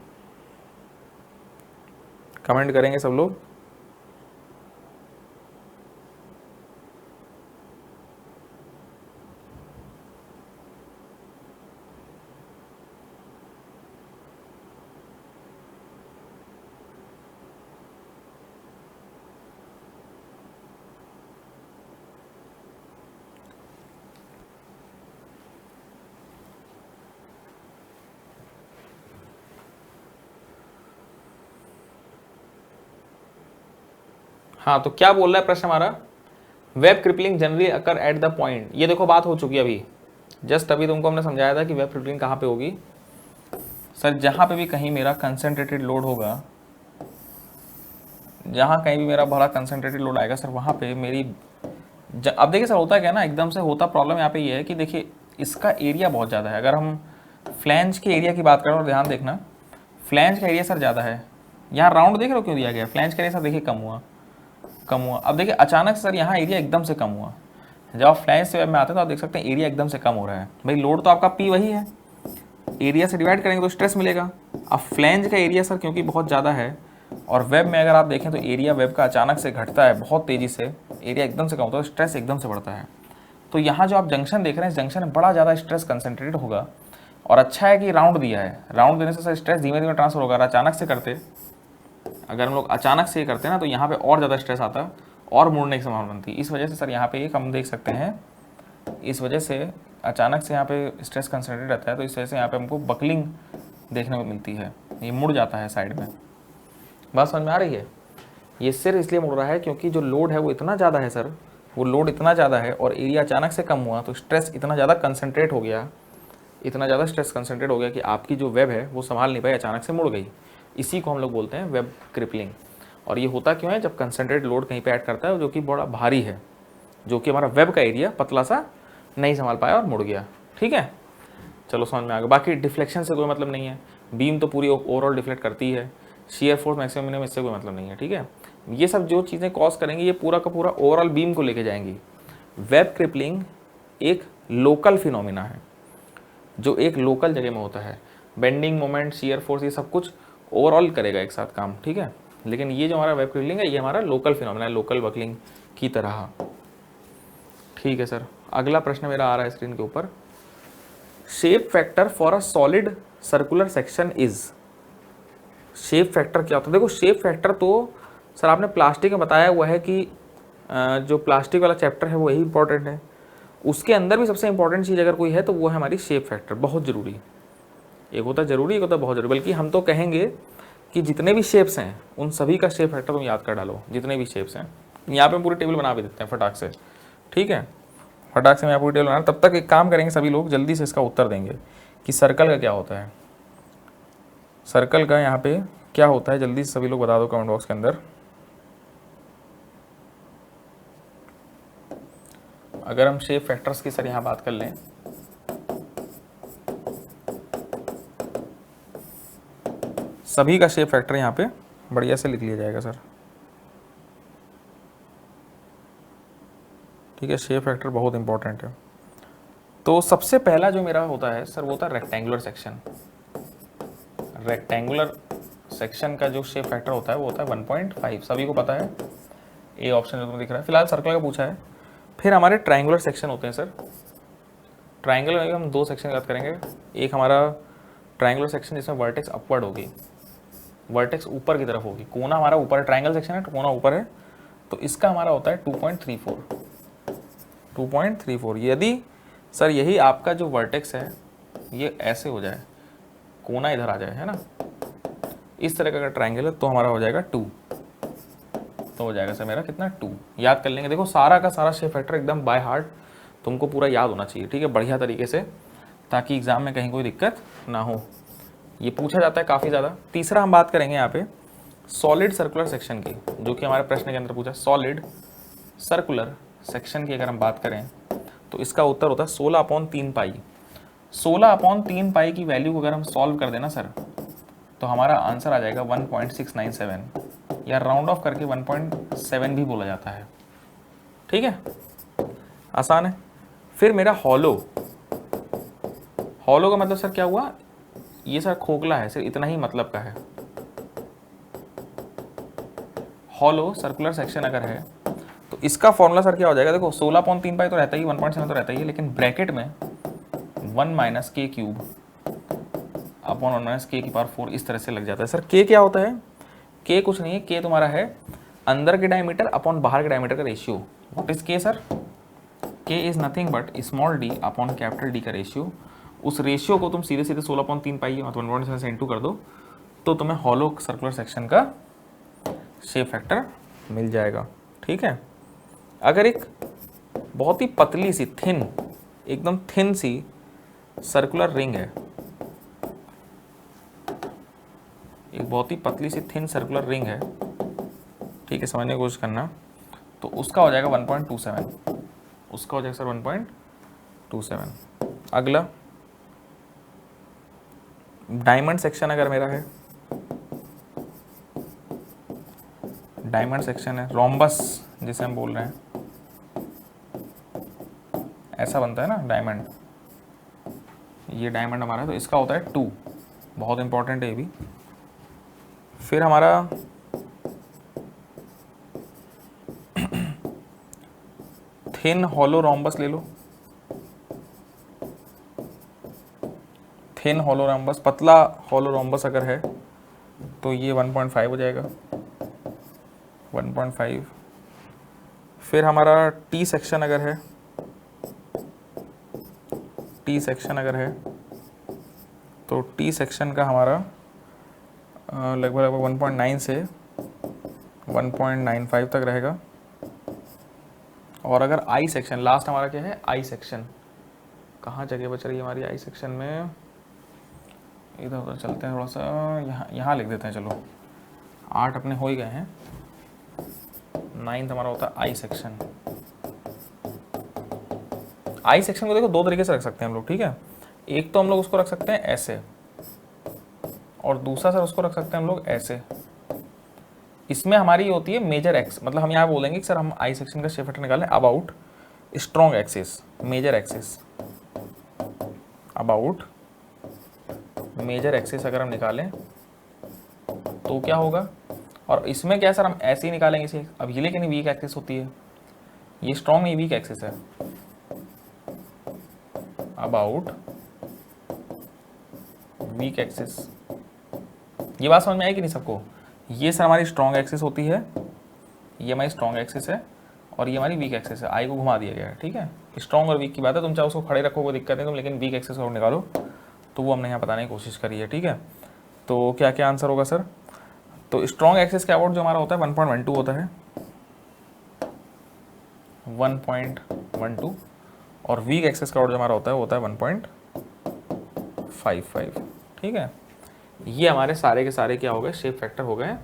कमेंट करेंगे सब लोग। हाँ, तो क्या बोल रहा है प्रश्न हमारा, web crippling generally occur at the point. ये देखो बात हो चुकी है अभी, जस्ट अभी तुमको हमने समझाया था कि वेब क्रिपलिंग कहाँ पे होगी सर, जहाँ पे भी कहीं मेरा कंसंट्रेटेड लोड होगा, जहाँ कहीं भी मेरा बड़ा कंसंट्रेटेड लोड आएगा सर, वहाँ पे मेरी अब देखिए सर होता क्या है ना, एकदम से होता प्रॉब्लम यहाँ पे ये है कि देखिए इसका एरिया बहुत ज़्यादा है। अगर हम फ्लैंज के एरिया की बात करें, और ध्यान देखना फ्लैंज का एरिया सर ज़्यादा है, यहाँ राउंड देख रहे हो क्यों दिया गया, फ्लैंज का एरिया सर देखिए कम हुआ। अब देखिए अचानक सर यहाँ एरिया एकदम से कम हुआ, जब आप फ्लैंज से वेब में आते हैं तो आप देख सकते हैं एरिया एकदम से कम हो रहा है। भाई लोड तो आपका पी वही है, एरिया से डिवाइड करेंगे तो स्ट्रेस मिलेगा। अब फ्लैंज का एरिया सर क्योंकि बहुत ज़्यादा है, और वेब में अगर आप देखें तो एरिया वेब का अचानक से घटता है बहुत तेज़ी से, एरिया एकदम से कम होता है, स्ट्रेस एकदम से बढ़ता है। तो यहाँ जो आप जंक्शन देख रहे हैं, इस जंक्शन में बड़ा ज़्यादा स्ट्रेस कंसनट्रेटेड होगा, और अच्छा है कि राउंड दिया है, राउंड देने से सर स्ट्रेस धीमे धीमे ट्रांसफर होगा। अचानक से करते, अगर हम लोग अचानक से ये करते हैं ना तो यहाँ पे और ज़्यादा स्ट्रेस आता और मुड़ने की संभावना बनती है। इस वजह से सर यहाँ पे एक हम देख सकते हैं, इस वजह से अचानक से यहाँ पे स्ट्रेस कंसंट्रेट रहता है, तो इस वजह से यहाँ पे हमको बकलिंग देखने को मिलती है, ये मुड़ जाता है साइड में। बात समझ में आ रही है? ये सिर इसलिए मुड़ रहा है क्योंकि जो लोड है वो इतना ज़्यादा है सर, वो लोड इतना ज़्यादा है और एरिया अचानक से कम हुआ तो स्ट्रेस इतना ज़्यादा कंसंट्रेट हो गया, इतना ज़्यादा स्ट्रेस कंसंट्रेट हो गया कि आपकी जो वेब है वो संभाल नहीं पाई, अचानक से मुड़ गई। इसी को हम लोग बोलते हैं वेब क्रिपलिंग। और ये होता क्यों है? जब कंसंट्रेट लोड कहीं पे ऐड करता है जो कि बड़ा भारी है, जो कि हमारा वेब का एरिया पतला सा नहीं संभाल पाया और मुड़ गया। ठीक है, चलो समझ में आ गया। बाकी डिफ्लेक्शन से कोई मतलब नहीं है, बीम तो पूरी ओवरऑल डिफ्लेक्ट करती है, शियर फोर्स मैक्सिमम मिनिमम इससे कोई मतलब नहीं है। ठीक है, ये सब जो चीज़ें कॉज करेंगी ये पूरा का पूरा ओवरऑल बीम को लेके जाएंगी। वेब क्रिपलिंग एक लोकल फिनोमिना है जो एक लोकल जगह में होता है। बेंडिंग मोमेंट, शियर फोर्स, ये सब कुछ ओवरऑल करेगा एक साथ काम। ठीक है, लेकिन ये जो हमारा वेब क्रिपलिंग है ये हमारा लोकल फिनोमिना है, लोकल बकलिंग की तरह। ठीक है सर, अगला प्रश्न मेरा आ रहा है स्क्रीन के ऊपर। Shape factor for a solid circular section is. Shape factor क्या होता है? देखो शेप फैक्टर तो सर आपने प्लास्टिक में बताया हुआ है कि जो प्लास्टिक वाला चैप्टर है वो यही इंपॉर्टेंट है, उसके अंदर भी सबसे इंपॉर्टेंट चीज़ अगर कोई है तो वो है हमारी शेप फैक्टर, बहुत ज़रूरी। एक होता है ज़रूरी, एक होता है बहुत ज़रूरी, बल्कि हम तो कहेंगे कि जितने भी शेप्स हैं उन सभी का शेप फैक्टर तुम याद कर डालो, जितने भी शेप्स हैं। यहाँ पे पूरी टेबल बना भी देते हैं फटाक से। ठीक है, फटाक से मैं पूरी टेबल बना, तब तक एक काम करेंगे सभी लोग, जल्दी से इसका उत्तर देंगे कि सर्कल का क्या होता है। सर्कल का यहाँ पे क्या होता है, जल्दी से सभी लोग बता दो कमेंट बॉक्स के अंदर। अगर हम शेप फैक्टर्स की सर यहाँ बात कर लें, सभी का शेप फैक्टर यहाँ पे बढ़िया से लिख लिया जाएगा सर। ठीक है, शेप फैक्टर बहुत इंपॉर्टेंट है। तो सबसे पहला जो मेरा होता है सर वो होता है रेक्टेंगुलर सेक्शन। रेक्टेंगुलर सेक्शन का जो शेप फैक्टर होता है वो होता है 1.5, सभी को पता है, ए ऑप्शन जो तुम्हें दिख रहा है। फिलहाल सर्कल का पूछा है। फिर हमारे ट्रायंगुलर सेक्शन होते हैं सर। ट्रायंगल में हम दो सेक्शन की बात करेंगे। एक हमारा ट्रायंगुलर सेक्शन जिसमें वर्टेक्स अपवर्ड होगी, वर्टेक्स ऊपर की तरफ होगी, कोना हमारा ऊपर है, ट्रायंगल सेक्शन है तो कोना ऊपर है, तो इसका हमारा होता है 2.34। यदि सर यही आपका जो वर्टेक्स है ये ऐसे हो जाए, कोना इधर आ जाए, है ना, इस तरह का अगर ट्रायंगल है तो हमारा हो जाएगा 2, तो हो जाएगा सर मेरा कितना 2। याद कर लेंगे, देखो सारा का सारा शेप फैक्टर एकदम बाय हार्ट तुमको पूरा याद होना चाहिए। ठीक है, बढ़िया तरीके से, ताकि एग्जाम में कहीं कोई दिक्कत ना हो। ये पूछा जाता है काफ़ी ज़्यादा। तीसरा हम बात करेंगे यहाँ पे सॉलिड सर्कुलर सेक्शन की, जो कि हमारे प्रश्न के अंदर पूछा। सॉलिड सर्कुलर सेक्शन की अगर हम बात करें तो इसका उत्तर होता है 16/3 पाई। 16/3 की वैल्यू को अगर हम सॉल्व कर देना सर तो हमारा आंसर आ जाएगा 1.697, या राउंड ऑफ करके 1.7 भी बोला जाता है। ठीक है, आसान है। फिर मेरा हॉलो, हॉलो का मतलब सर क्या हुआ, ये सर खोखला है, सिर्फ इतना ही मतलब का है। हॉलो सर्कुलर सेक्शन अगर है तो इसका फॉर्मूला सर क्या हो जाएगा, देखो 16/3 पाई तो रहता ही, 1.7 तो रहता ही है, लेकिन ब्रैकेट में 1 - k³ अपॉन 1 - k⁴ इस तरह से लग जाता है। सर k क्या होता है? k कुछ नहीं है, k तुम्हारा है अंदर के डायमीटर अपॉन बाहर के डायमीटर का ratio. What is k sir? k is nothing but small d upon capital D का रेशियो। उस रेशियो को तुम सीधे सीधे 16/3 पाई 1.7 से इंटू कर दो तो तुम्हें हॉलो सर्कुलर सेक्शन का शेप फैक्टर मिल जाएगा। ठीक है, अगर एक बहुत ही पतली सी थिन, एकदम थिन सी सर्कुलर रिंग है, एक बहुत ही पतली सी थिन सर्कुलर रिंग है, ठीक है, समझने की कोशिश करना, तो उसका हो जाएगा 1.27, उसका हो जाएगा सर 1.27। अगला डायमंड सेक्शन अगर मेरा है, डायमंड सेक्शन है, रोम्बस जिसे हम बोल रहे हैं, ऐसा बनता है ना डायमंड, ये डायमंड हमारा है, तो इसका होता है 2, बहुत इंपॉर्टेंट है ये भी। फिर हमारा थिन हॉलो रोम्बस ले लो, थिन होलोरोम्बस, पतला होलोरोम्बस अगर है तो ये 1.5 हो जाएगा, 1.5। फिर हमारा टी सेक्शन अगर है, टी सेक्शन अगर है तो टी सेक्शन का हमारा लगभग लगभग 1.9 से 1.95 तक रहेगा। और अगर आई सेक्शन, लास्ट हमारा क्या है, आई सेक्शन, कहाँ जगह बच रही है हमारी आई सेक्शन में, इधर उधर चलते हैं थोड़ा सा, यहाँ लिख देते हैं, चलो 8 अपने हो ही गए हैं, 9th हमारा होता है आई सेक्शन। आई सेक्शन को देखो दो तरीके से रख सकते हैं हम लोग, ठीक है। एक तो हम लोग उसको रख सकते हैं ऐसे, और दूसरा सर उसको रख सकते हैं हम लोग ऐसे। इसमें हमारी होती है मेजर एक्स, मतलब हम यहाँ बोलेंगे कि सर हम आई सेक्शन का शेप फैक्टर निकालें about strong axis, major axis, about major axis अगर हम निकालें तो क्या होगा। और इसमें क्या सर हम ऐसे ही निकालेंगे इसे, अब ये लेकिन वीक एक्सिस होती है, ये स्ट्रॉन्ग नहीं वीक एक्सिस है, अबाउट वीक एक्सिस। ये बात समझ में आई कि नहीं सबको। ये सर हमारी स्ट्रॉन्ग एक्सिस होती है, ये हमारी स्ट्रॉन्ग एक्सिस है, और ये हमारी वीक एक्सिस है, आई को घुमा दिया गया है, ठीक है। स्ट्रॉन्ग और वीक की बात है, तुम चाहे उसको खड़े रखो कोई दिक्कत नहीं तुम, लेकिन वीक एक्सिस और निकालो, तो वो हमने यहाँ बताने की कोशिश करी है, ठीक है। तो क्या क्या आंसर होगा सर, तो स्ट्रॉन्ग एक्सिस के अबाउट जो हमारा होता है 1.12 होता है, 1.12, और वीक एक्सिस का अबाउट जो हमारा होता है वो होता है 1.55, ठीक है। ये हमारे सारे के सारे क्या हो गए, शेप फैक्टर हो गए।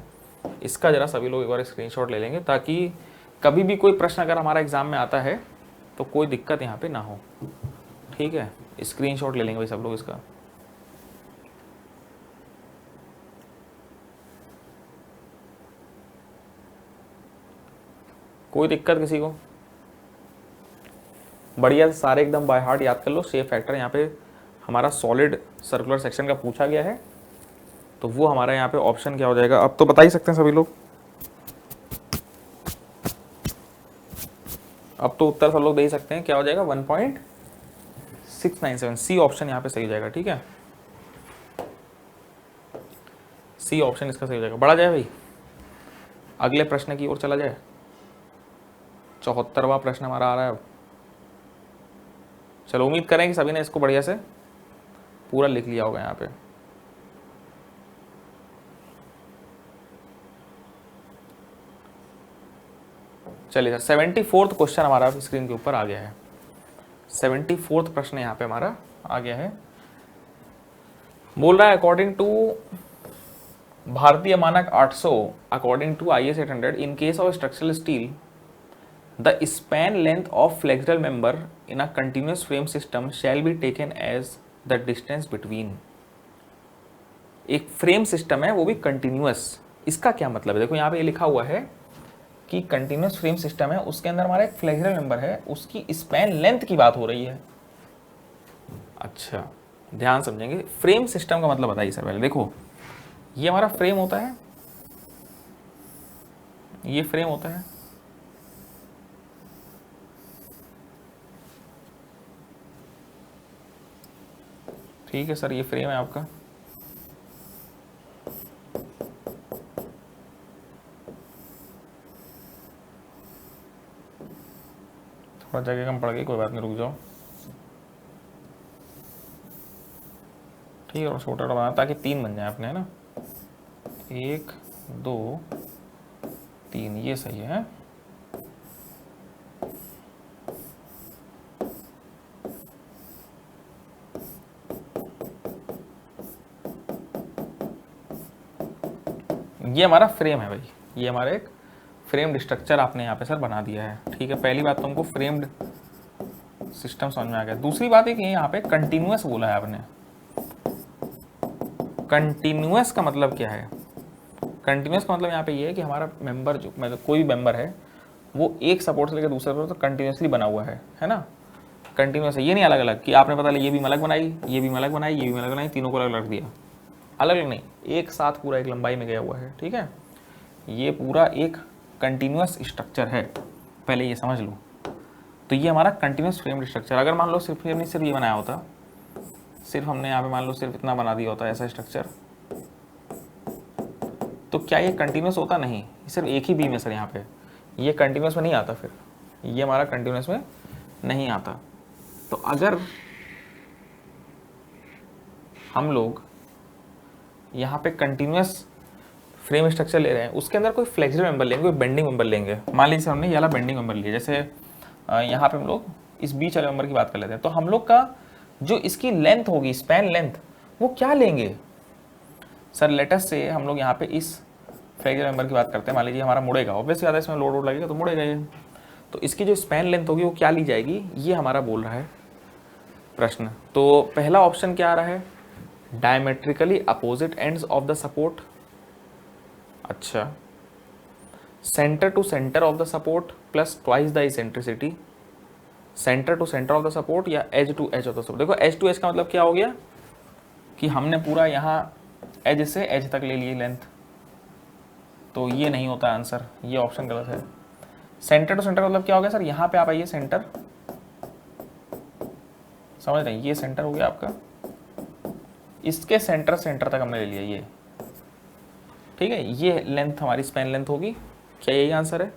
इसका जरा सभी लोग एक बार स्क्रीनशॉट ले लेंगे, ताकि कभी भी कोई प्रश्न अगर हमारा एग्जाम में आता है तो कोई दिक्कत यहाँ पे ना हो, ठीक है। स्क्रीनशॉट ले लेंगे भाई सब लोग इसका। कोई दिक्कत किसी को? बढ़िया, सारे एकदम बाय हार्ट याद कर लो। शेप फैक्टर यहाँ पे हमारा सॉलिड सर्कुलर सेक्शन का पूछा गया है, तो वो हमारा यहाँ पे ऑप्शन क्या हो जाएगा, अब तो बता ही सकते हैं सभी लोग। अब तो उत्तर सब लोग दे ही सकते हैं, क्या हो जाएगा 1.697, सी ऑप्शन यहाँ पे सही हो जाएगा, ठीक है। सी ऑप्शन इसका सही हो जाएगा। बढ़ा जाए भाई, अगले प्रश्न की ओर चला जाए। 74वां प्रश्न हमारा आ रहा है अब। चलो उम्मीद करें कि सभी ने इसको बढ़िया से पूरा लिख लिया होगा यहाँ पे। चलिए सर, 74th क्वेश्चन हमारा स्क्रीन के ऊपर आ गया है। 74th प्रश्न यहाँ पे हमारा आ गया है। बोल रहा है अकॉर्डिंग टू भारतीय मानक 800, according to IS 800, in case of structural steel the span length of flexible member in a continuous frame system shall be taken as the distance between. एक फ्रेम सिस्टम है वो भी कंटिन्यूअस, इसका क्या मतलब है? देखो यहाँ पे ये लिखा हुआ है कि कंटिन्यूअस फ्रेम सिस्टम है, उसके अंदर हमारा एक फ्लेक्सिबल मेंबर है, उसकी स्पैन लेंथ की बात हो रही है। अच्छा ध्यान समझेंगे, फ्रेम सिस्टम का मतलब बताइए सर। पहले देखो ये हमारा फ्रेम होता है, ये फ्रेम होता है, ठीक है सर, ये फ्रेम है आपका। थोड़ा जगह कम पड़ गई, कोई बात नहीं, रुक जाओ, ठीक है। और छोटा बना ताकि 3 बन जाए अपने, है ना, 1 2 3, ये सही है। ये हमारा फ्रेम है भाई, ये हमारा एक फ्रेम्ड स्ट्रक्चर आपने यहाँ पे सर बना दिया है, ठीक है। पहली बात तो हमको फ्रेम्ड सिस्टम समझ में आ गया। दूसरी बात है कि यहाँ पे कंटिन्यूअस बोला है आपने। कंटिन्यूअस का मतलब क्या है? कंटिन्यूअस का मतलब यहाँ पे ये है कि हमारा मेंबर जो, मतलब कोई भी मेंबर है वो एक सपोर्ट से लेकर दूसरे सपोर्ट तो कंटिन्यूअसली बना हुआ है ना, कंटिन्यूअस है। ये नहीं अलग अलग कि आपने पता ये भी अलग बनाई, ये भी अलग बनाई, ये भी अलग बनाई, तीनों को अलग रख दिया, अलग अलग नहीं, एक साथ पूरा एक लंबाई में गया हुआ है, ठीक है। ये पूरा एक कंटिन्यूअस स्ट्रक्चर है, पहले ये समझ लो। तो ये हमारा कंटिन्यूअस फ्रेम स्ट्रक्चर। अगर मान लो सिर्फ ये बनाया होता, सिर्फ हमने यहाँ पे मान लो सिर्फ इतना बना दिया होता है ऐसा स्ट्रक्चर, तो क्या ये कंटिन्यूस होता? नहीं, सिर्फ एक ही बीम है सर यहाँ पे, ये कंटिन्यूस में नहीं आता, फिर ये हमारा कंटिन्यूस में नहीं आता। तो अगर हम लोग यहाँ पे कंटिन्यूस फ्रेम स्ट्रक्चर ले रहे हैं, उसके अंदर कोई फ्लेक्सिबल मेंबर लेंगे, कोई बेंडिंग मेंबर लेंगे, मान लीजिए हमने ये वाला बेंडिंग मेंबर लिया, जैसे यहाँ पे हम लोग इस बीच वाले मेंबर की बात कर लेते हैं, तो हम लोग का जो इसकी लेंथ होगी, स्पैन लेंथ, वो क्या लेंगे सर? लेटेस्ट से हम लोग यहाँ पे इस फ्लेक्सिबल मेंबर की बात करते हैं, मान लीजिए हमारा मुड़ेगा, ऑब्वियस ज़्यादा इसमें लोड वोड लगेगा तो मुड़ेगा ये, तो इसकी जो स्पैन लेंथ होगी वो क्या ली जाएगी, ये हमारा बोल रहा है प्रश्न। तो पहला ऑप्शन क्या आ रहा है? Diametrically opposite ends of the support, अच्छा, centre to centre of the support plus twice the eccentricity, centre to centre of the support या edge to edge of the support. देखो एज टू एज का मतलब क्या हो गया कि हमने पूरा यहाँ एज से एज तक ले लिए लेंथ, तो ये नहीं होता आंसर, ये ऑप्शन गलत है। सेंटर टू सेंटर मतलब क्या हो गया सर? यहाँ पे आप आइए, सेंटर, समझ रहे हैं, ये सेंटर हो गया आपका, इसके सेंटर सेंटर तक हमने ले लिया ये, ठीक है, ये लेंथ हमारी स्पैन लेंथ होगी। क्या यही आंसर है?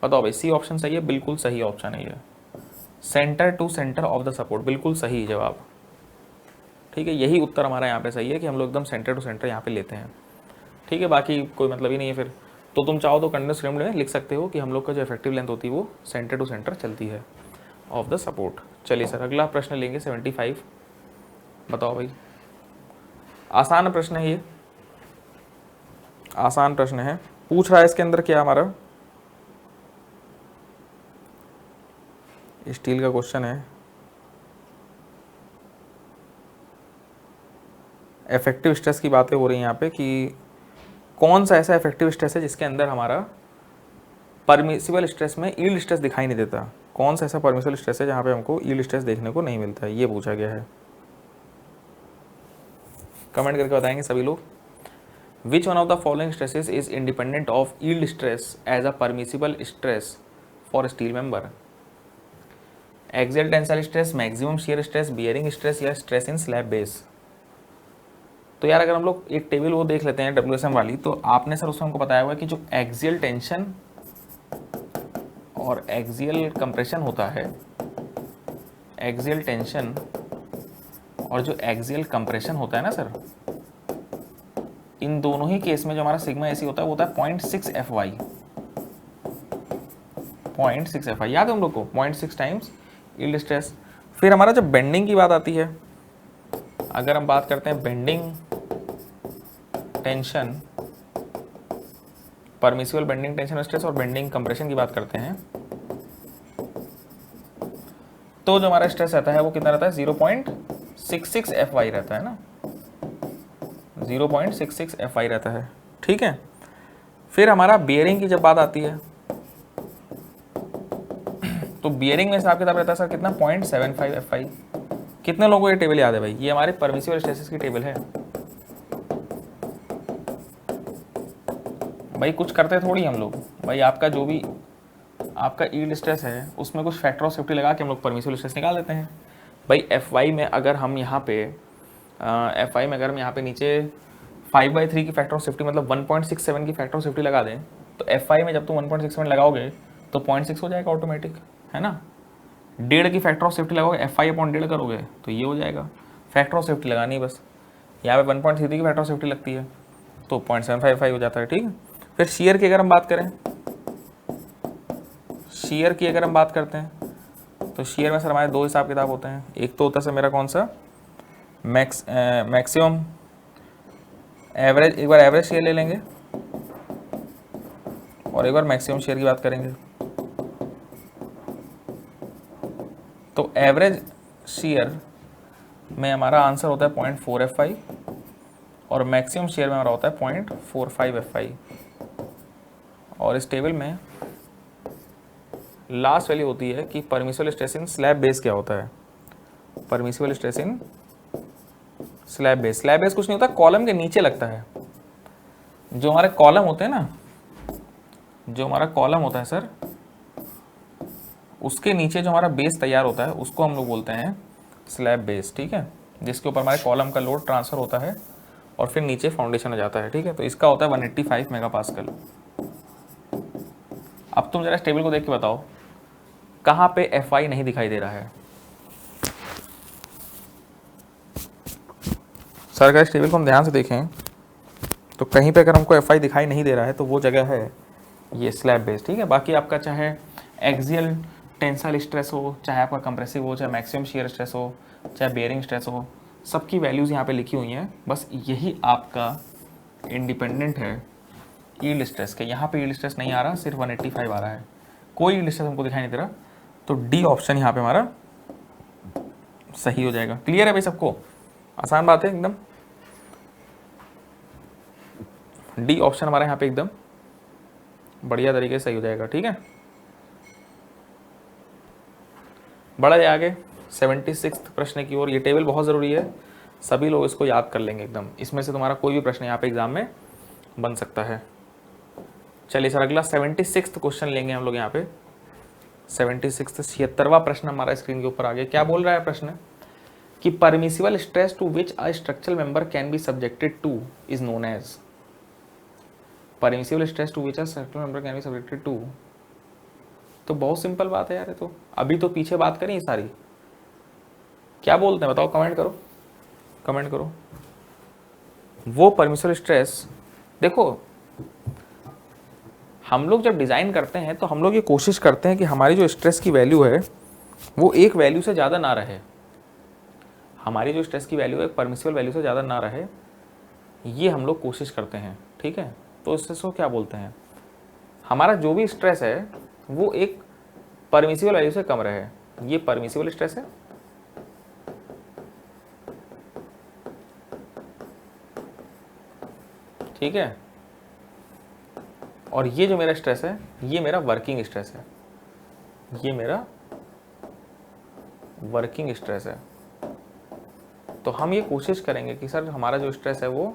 बताओ भाई, सी ऑप्शन सही है? बिल्कुल सही ऑप्शन है ये, centre to centre of the support, बिल्कुल सही जवाब, ठीक है, यही उत्तर हमारा यहाँ पे सही है कि हम लोग एकदम सेंटर टू सेंटर यहाँ पे लेते हैं, ठीक है, बाकी कोई मतलब ही नहीं है फिर। तो तुम चाहो तो कंटिन्यूस फ्रेम में लिख सकते हो कि हम लोग का जो इफेक्टिव लेंथ होती है वो सेंटर टू सेंटर चलती है ऑफ द सपोर्ट। चलिए सर अगला प्रश्न लेंगे 75, बताओ भाई, आसान प्रश्न है ये, आसान प्रश्न है, पूछ रहा है इसके अंदर क्या हमारा स्टील का क्वेश्चन है, इफेक्टिव स्ट्रेस की बातें हो रही हैं यहाँ पे कि कौन सा ऐसा इफेक्टिव स्ट्रेस है जिसके अंदर हमारा परमिसिबल स्ट्रेस में यील्ड स्ट्रेस दिखाई नहीं देता, कौन सा ऐसा परमिसिबल स्ट्रेस है जहाँ पे हमको यील्ड स्ट्रेस देखने को नहीं मिलता है, ये पूछा गया है। कमेंट करके बताएंगे सभी लोग। Which one of the following stresses is independent of yield stress as a permissible stress for steel member? Axial tensile stress, maximum shear stress, bearing stress या स्ट्रेस इन स्लैब बेस? तो यार अगर हम लोग एक टेबल वो देख लेते हैं WSM वाली, तो आपने सर उसमें हमको बताया हुआ है कि जो एक्सियल टेंशन और एक्सियल कंप्रेशन होता है, एक्सियल टेंशन और जो एक्सियल कंप्रेशन होता है ना सर, इन दोनों ही केस में जो हमारा सिग्मा ऐसी होता है वो होता है 0.6 FY, 0.6 FY, याद है हम लोग को, 0.6 टाइम्स यील्ड स्ट्रेस। फिर हमारा जब बेंडिंग की बात आती है, अगर हम बात करते हैं bending tension, permissible bending tension stress और बेंडिंग कंप्रेशन की बात करते हैं, तो जो हमारा स्ट्रेस रहता है वो कितना रहता है? 0.66 FY रहता है ना, 0.66 FY रहता है, ठीक है। फिर हमारा बियरिंग की जब बात आती है, तो बियरिंग में हिसाब किताब रहता है सर कितना? 0.75 FY। कितने लोगों को ये टेबल याद है भाई? ये हमारे परमिसिबल स्ट्रेसेस की टेबल है भाई, कुछ करते थोड़ी हम लोग भाई, आपका जो भी आपका यील्ड स्ट्रेस है उसमें कुछ फैक्टर ऑफ सेफ्टी लगा के हम लोग परमिसिबल स्ट्रेस निकाल देते हैं भाई। FY में अगर हम यहाँ पे FY में अगर हम यहाँ पे नीचे 5/3 की फैक्टर ऑफ सेफ्टी मतलब 1.67 की फैक्टर ऑफ सेफ्टी लगा दें, तो FY में जब तुम 1.67 लगाओगे तो 0.6 हो जाएगा ऑटोमेटिक, है ना। 1.5 की फैक्टर ऑफ सेफ्टी लगाओगे, FY/1.5 करोगे तो ये हो जाएगा, फैक्टर ऑफ सेफ्टी लगानी है बस। यहाँ पे 1.33 की फैक्टर ऑफ सेफ्टी लगती है तो 0.75 हो जाता है, ठीक है। फिर शेयर की अगर हम बात करें, शेयर की अगर हम बात करते हैं तो शेयर में सर हमारे दो हिसाब किताब होते हैं, एक तो होता है सर मेरा कौन सा मैक्सिमम एवरेज, एक बार एवरेज शेयर ले लेंगे और एक बार मैक्सिमम शेयर की बात करेंगे। तो एवरेज शेयर में हमारा आंसर होता है 0.4 FY और मैक्सिमम शेयर में हमारा होता है 0.45 FY। और इस टेबल में लास्ट वैल्यू होती है कि permissible stress in slab base क्या होता है, permissible stress in slab base. Slab base कुछ नहीं होता, कॉलम के नीचे लगता है। जो हमारे कॉलम होते हैं ना, जो हमारा कॉलम होता है सर, उसके नीचे जो हमारा बेस तैयार होता है उसको हम लोग बोलते हैं स्लैब बेस, ठीक है। जिसके ऊपर हमारे कॉलम का लोड ट्रांसफर होता है और फिर नीचे फाउंडेशन आ जाता है, ठीक है। तो इसका होता है 185 मेगापास्कल। अब तुम जरा इस टेबल को देख के बताओ कहाँ पे Fi नहीं दिखाई दे रहा है। सर अगर इस टेबल को हम ध्यान से देखें तो कहीं पे अगर हमको Fi दिखाई नहीं दे रहा है तो वो जगह है ये स्लैब बेस, ठीक है। बाकी आपका चाहे एक्सियल टेंसाइल स्ट्रेस हो, चाहे आपका कंप्रेसिव हो, चाहे मैक्सिमम शियर स्ट्रेस हो, चाहे बेयरिंग स्ट्रेस हो, सबकी वैल्यूज़ यहाँ पे लिखी हुई हैं। बस यही आपका इंडिपेंडेंट है यील्ड स्ट्रेस के। यहाँ पे यील्ड स्ट्रेस नहीं आ रहा, सिर्फ 185 आ रहा है, कोई यील्ड स्ट्रेस हमको दिखाई नहीं दे रहा। तो डी ऑप्शन यहाँ पे हमारा सही हो जाएगा। क्लियर है भाई सबको? आसान बात है एकदम। डी ऑप्शन हमारा यहाँ पे एकदम बढ़िया तरीके से सही हो जाएगा, ठीक है। बढ़ा जाए आगे 76 प्रश्न की ओर। ये टेबल बहुत ज़रूरी है, सभी लोग इसको याद कर लेंगे एकदम। इसमें से तुम्हारा कोई भी प्रश्न यहाँ पे एग्जाम में बन सकता है। चलिए सर अगला 76 क्वेश्चन लेंगे हम लोग यहाँ पे। 76 76वां प्रश्न हमारा स्क्रीन के ऊपर आ गया। क्या बोल रहा है प्रश्न कि permissible stress to which a structural member can be subjected to is known as. Permissible stress to which a structural member can be subjected to, तो बहुत सिंपल बात है यार। तो अभी तो पीछे बात करें ये सारी, क्या बोलते हैं बताओ, कमेंट करो, कमेंट करो। वो परमिसिबल स्ट्रेस, देखो हम लोग जब डिज़ाइन करते हैं तो हम लोग ये कोशिश करते हैं कि हमारी जो स्ट्रेस की वैल्यू है वो एक वैल्यू से ज़्यादा ना रहे। हमारी जो स्ट्रेस की वैल्यू है परमिसिबल वैल्यू से ज़्यादा ना रहे, ये हम लोग कोशिश करते हैं, ठीक है। तो स्ट्रेस को क्या बोलते हैं, हमारा जो भी स्ट्रेस है वो एक परमिसिबल वैल्यू से कम रहे, ये परमिसिबल स्ट्रेस है। ठीक है, और ये जो मेरा स्ट्रेस है ये मेरा वर्किंग स्ट्रेस है, ये मेरा वर्किंग स्ट्रेस है। तो हम ये कोशिश करेंगे कि सर हमारा जो स्ट्रेस है वो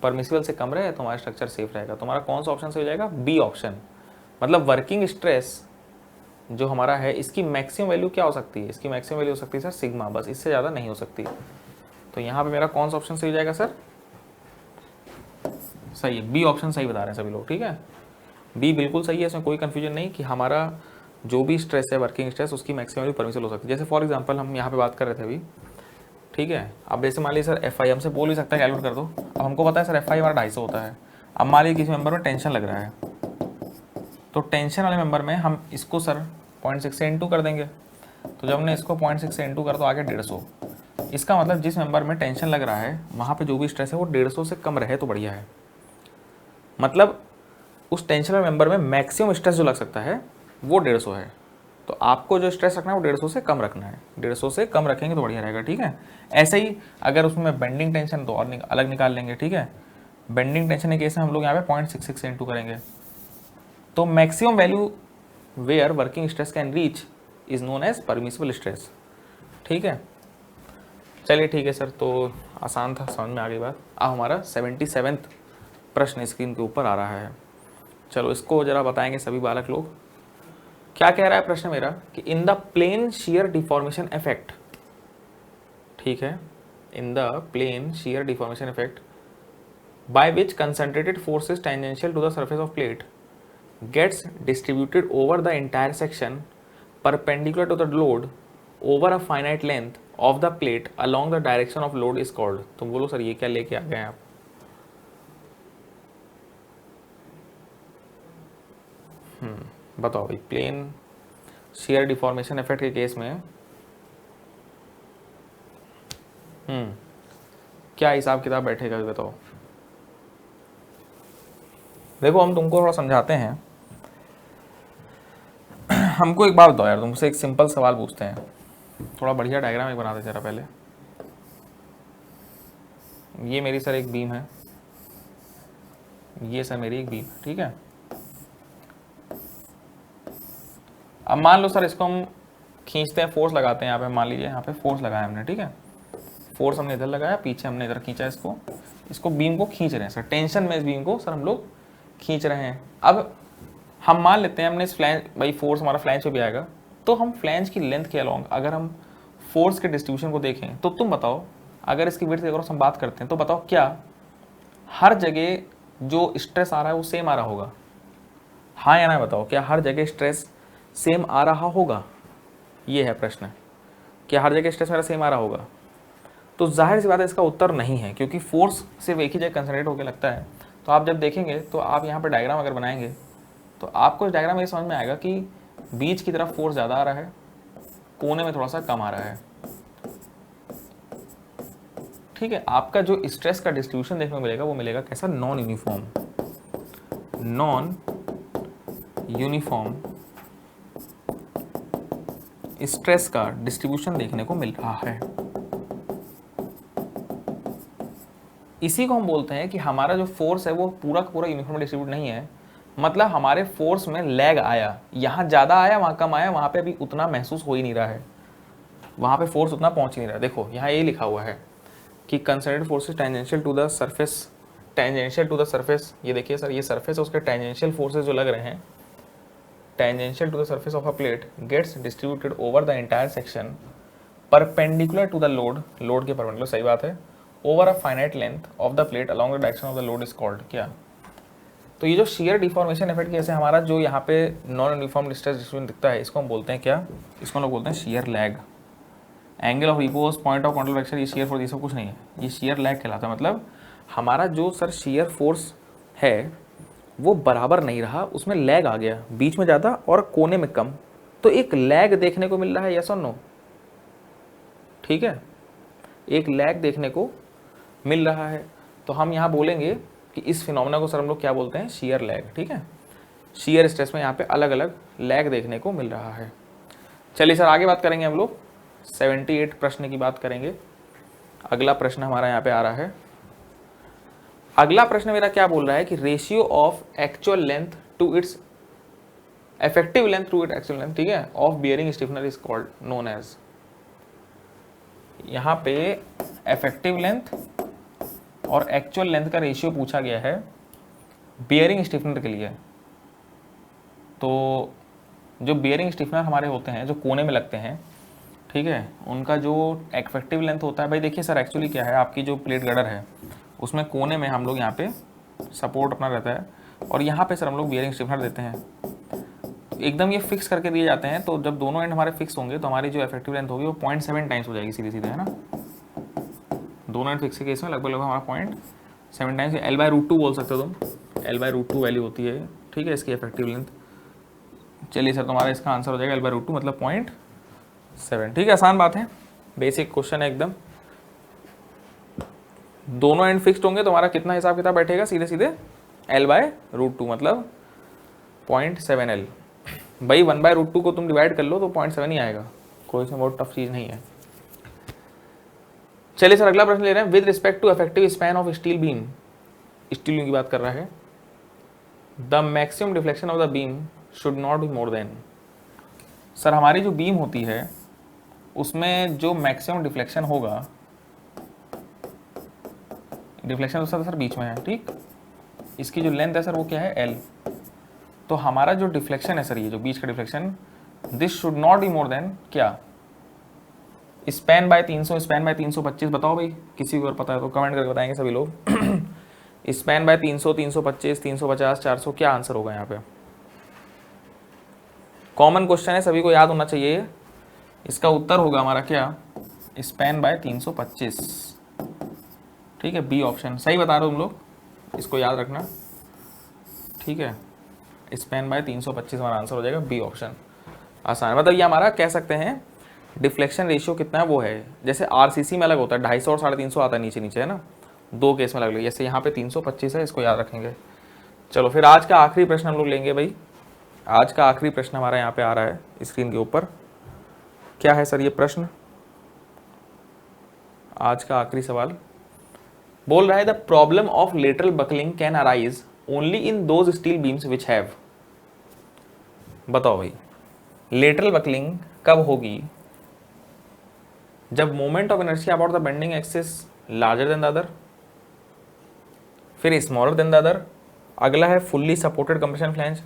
परमिसिबल से कम रहे तो हमारा स्ट्रक्चर सेफ रहेगा। तो हमारा कौन सा ऑप्शन सही हो जाएगा, बी ऑप्शन। मतलब वर्किंग स्ट्रेस जो हमारा है इसकी मैक्सिमम वैल्यू क्या हो सकती है, इसकी मैक्सिमम वैल्यू हो सकती है सर सिग्मा, बस इससे ज़्यादा नहीं हो सकती। तो यहाँ पे मेरा कौन सा ऑप्शन सही हो जाएगा सर, सही है, बी ऑप्शन सही बता रहे हैं सभी लोग, ठीक है। बी बिल्कुल सही है, इसमें कोई कन्फ्यूजन नहीं कि हमारा जो भी स्ट्रेस है वर्किंग स्ट्रेस उसकी मैक्सिमम वैल्यू परमिसिबल हो सकती है। जैसे फॉर एग्जांपल हम यहाँ पे बात कर रहे थे अभी, ठीक है। अब जैसे मान लीजिए सर FI हमसे बोल भी सकता है कैलकुलेट कर दो। अब हमको पता है सर FI हमारा 250 होता है। अब मान लीजिए किसी मेंबर में टेंशन लग रहा है, तो टेंशन वाले मेंबर में हम इसको सर 0.6 से इंटू कर देंगे। तो जब हमने इसको 0.6 से इंटू कर तो आगे 150। इसका मतलब जिस मेंबर में टेंशन लग रहा है वहाँ पे जो भी स्ट्रेस है वो 150 से कम रहे तो बढ़िया है। मतलब उस टेंशन वाले मेंबर में मैक्सिमम स्ट्रेस जो लग सकता है वो 150 है। तो आपको जो स्ट्रेस रखना है वो 150 से कम रखना है, 150 से कम रखेंगे तो बढ़िया रहेगा, ठीक है। ऐसे ही अगर उसमें बेंडिंग टेंशन तो और अलग निकाल लेंगे, ठीक है। बेंडिंग टेंशन के केस में हम लोग यहाँ पे 0.66 से इंटू करेंगे। तो maximum value where working stress can reach is known as permissible stress, ठीक है। चलिए ठीक है सर, तो आसान था, समझ में आ गई बात। अब हमारा 77वां प्रश्न स्क्रीन के ऊपर आ रहा है। चलो इसको जरा बताएंगे सभी बालक लोग। क्या कह रहा है प्रश्न मेरा कि in the plane shear deformation effect, ठीक है, in the plane shear deformation effect by which concentrated forces tangential to the surface of plate gets distributed over the entire section perpendicular to the load over a finite length of the plate along the direction of load is called. तुम बोलो sir ये क्या लेके आ गए हैं आप। बताओ भाई, प्लेन शियर डिफॉर्मेशन इफेक्ट के केस में क्या हिसाब किताब बैठेगा बताओ। देखो हम तुमको थोड़ा समझाते हैं। हमको एक बात बताओ यार, तुमसे एक सिंपल सवाल पूछते हैं, थोड़ा बढ़िया डायग्राम एक बनाते जरा पहले। ये मेरी सर एक बीम है, ये सर मेरी एक बीम, ठीक है। अब मान लो सर इसको हम खींचते हैं, फोर्स लगाते हैं यहाँ पे, मान लीजिए यहाँ पे फोर्स लगाया हमने, ठीक है। फोर्स हमने इधर लगाया, पीछे हमने इधर खींचा, इसको बीम को खींच रहे हैं सर, टेंशन में इस बीम को सर हम लोग खींच रहे हैं। अब हम मान लेते हैं हमने इस फ्लैंज, भाई फोर्स हमारा फ्लैंज पे भी आएगा, तो हम फ्लैंज की लेंथ के अलोंग अगर हम फोर्स के डिस्ट्रीब्यूशन को देखें तो तुम बताओ, अगर इसकी विड्थ की अगर हम बात करते हैं तो बताओ क्या हर जगह जो स्ट्रेस आ रहा है वो सेम आ रहा होगा? हाँ या ना बताओ, क्या हर जगह स्ट्रेस सेम आ रहा होगा? ये है प्रश्न, क्या हर जगह स्ट्रेस मेरा सेम आ रहा होगा? तो जाहिर सी बात है इसका उत्तर नहीं है, क्योंकि फोर्स सिर्फ एक ही जगह कंसंट्रेट होकर लगता है। तो आप जब देखेंगे तो आप यहाँ पर डायग्राम अगर बनाएंगे तो आपको इस डायग्राम में ये समझ में आएगा कि बीच की तरफ फोर्स ज़्यादा आ रहा है, कोने में थोड़ा सा कम आ रहा है। ठीक है, आपका जो स्ट्रेस का डिस्ट्रीब्यूशन देखने को मिलेगा वो मिलेगा कैसा? Non uniform. Non uniform stress का डिस्ट्रीब्यूशन देखने को मिल रहा है। इसी को हम बोलते हैं कि हमारा जो फोर्स है वो पूरा का पूरा यूनिफॉर्म डिस्ट्रीब्यूट नहीं है, मतलब हमारे फोर्स में लैग आया, यहाँ ज़्यादा आया वहाँ कम आया, वहाँ पे अभी उतना महसूस हो ही नहीं रहा है, वहाँ पे फोर्स उतना पहुँच ही नहीं रहा है। देखो यहाँ ये लिखा हुआ है कि concentrated forces tangential to the surface, tangential to the surface. ये देखिए सर, ये सरफेस है, उसके टेंजेंशियल फोर्सेस जो लग रहे हैं, tangential to the surface of a plate gets distributed over the entire section perpendicular to the load, load के परपेंडिकुलर, सही बात है, over a finite length of the plate along the direction of the load is called क्या? तो ये जो share deformation effect की वजह से हमारा जो यहाँ पे नॉन यूनिफॉर्म स्ट्रेस डिस्ट्रीब्यूशन दिखता है, इसको हम बोलते हैं क्या? इसको हम लोग बोलते हैं share lag. Angle of repose, point of control fracture, ये शेयर फोर्स, ये सब कुछ नहीं है, ये शेयर लैग कहलाता है। मतलब हमारा जो सर शेयर फोर्स है वो बराबर नहीं रहा, उसमें लैग आ गया, बीच में ज़्यादा और कोने में कम, तो एक लैग देखने को मिल रहा है, यस और नो? ठीक है, एक लैग देखने को मिल रहा है। तो हम यहाँ बोलेंगे कि इस फिनोमेना को सर हम लोग क्या बोलते हैं? Share lag. ठीक है, शेयर स्ट्रेस में यहाँ पे अलग अलग लैग देखने को मिल रहा है। चलिए सर आगे बात करेंगे, हम लोग 78 प्रश्न की बात करेंगे। अगला प्रश्न हमारा यहाँ पे आ रहा है। अगला प्रश्न मेरा क्या बोल रहा है कि ratio of actual length to its effective length to it actual length, ठीक है, of bearing stiffener is called known as. यहाँ पे इफेक्टिव लेंथ और एक्चुअल लेंथ का रेशियो पूछा गया है बियरिंग स्टिफनर के लिए। तो जो बियरिंग स्टिफनर हमारे होते हैं जो कोने में लगते हैं, ठीक है, उनका जो इफेक्टिव लेंथ होता है, भाई देखिए सर एक्चुअली क्या है, आपकी जो प्लेट गर्डर है उसमें कोने में हम लोग यहाँ पे सपोर्ट अपना रहता है और यहाँ पे सर हम लोग बियरिंग स्टिफनर देते हैं। एकदम ये फिक्स करके दिए जाते हैं, तो जब दोनों एंड हमारे फिक्स होंगे तो हमारी जो इफेक्टिव लेंथ होगी वो 0.7 टाइम्स हो जाएगी, सीधे सीधे, है ना। दोनों एंड फिक्स के केस में लगभग लगभग हमारा 0.7 टाइम्स, L/√2 बोल सकते हो तुम, L/√2 वैल्यू होती है, ठीक है, इसकी इफेक्टिव लेंथ। चलिए सर तुम्हारा इसका आंसर हो जाएगा L/√2 मतलब 0.7। ठीक है, आसान बात है, बेसिक क्वेश्चन है एकदम। दोनों एंड फिक्स्ड होंगे तो हमारा कितना हिसाब किताब बैठेगा? सीधे सीधे L/√2 मतलब 0.7L। भाई 1/√2 को तुम डिवाइड कर लो तो 0.7 ही आएगा, कोई इसमें बहुत टफ चीज़ नहीं है। चलिए सर अगला प्रश्न ले रहे हैं। With respect to effective span of steel beam, steel beam की बात कर रहा है, the maximum deflection of the beam should not be more than. Sir हमारी जो बीम होती है उसमें जो मैक्सिमम डिफ्लेक्शन होगा, डिफ्लेक्शन तो सर बीच में है, ठीक, इसकी जो लेंथ है सर वो क्या है? L। तो हमारा जो डिफ्लेक्शन है सर, ये जो बीच का deflection, this should not be more than क्या? Span by 300, span by 325। बताओ भाई, किसी को और पता है तो कमेंट करके बताएंगे सभी लोग। स्पैन बाय 300, 325, 350, 400, क्या आंसर होगा यहाँ पे? कॉमन क्वेश्चन है, सभी को याद होना चाहिए। इसका उत्तर होगा हमारा क्या? Span by 325। ठीक है, बी ऑप्शन सही बता रहे हो तुम लोग, इसको याद रखना, ठीक है। स्पैन बाय 325 हमारा आंसर हो जाएगा, बी ऑप्शन। आसान, मतलब ये हमारा कह सकते हैं डिफ्लेक्शन रेशियो कितना है वो है, जैसे आरसीसी में अलग होता है 250 और 350 आता है नीचे नीचे, है ना, दो केस में अलग अलग, जैसे यहाँ पे 325 है, इसको याद रखेंगे। चलो फिर आज का आखिरी प्रश्न हम लोग लेंगे भाई। आज का आखिरी प्रश्न हमारा यहाँ पे आ रहा है स्क्रीन के ऊपर। क्या है सर ये प्रश्न? आज का आखिरी सवाल बोल रहा है the problem of lateral buckling can arise only in those steel beams which have. बताओ भाई, लेटरल बकलिंग कब होगी? जब moment of inertia about the bending axis larger than the other, फिर स्मॉलर देन द अदर, अगला है fully supported compression flange,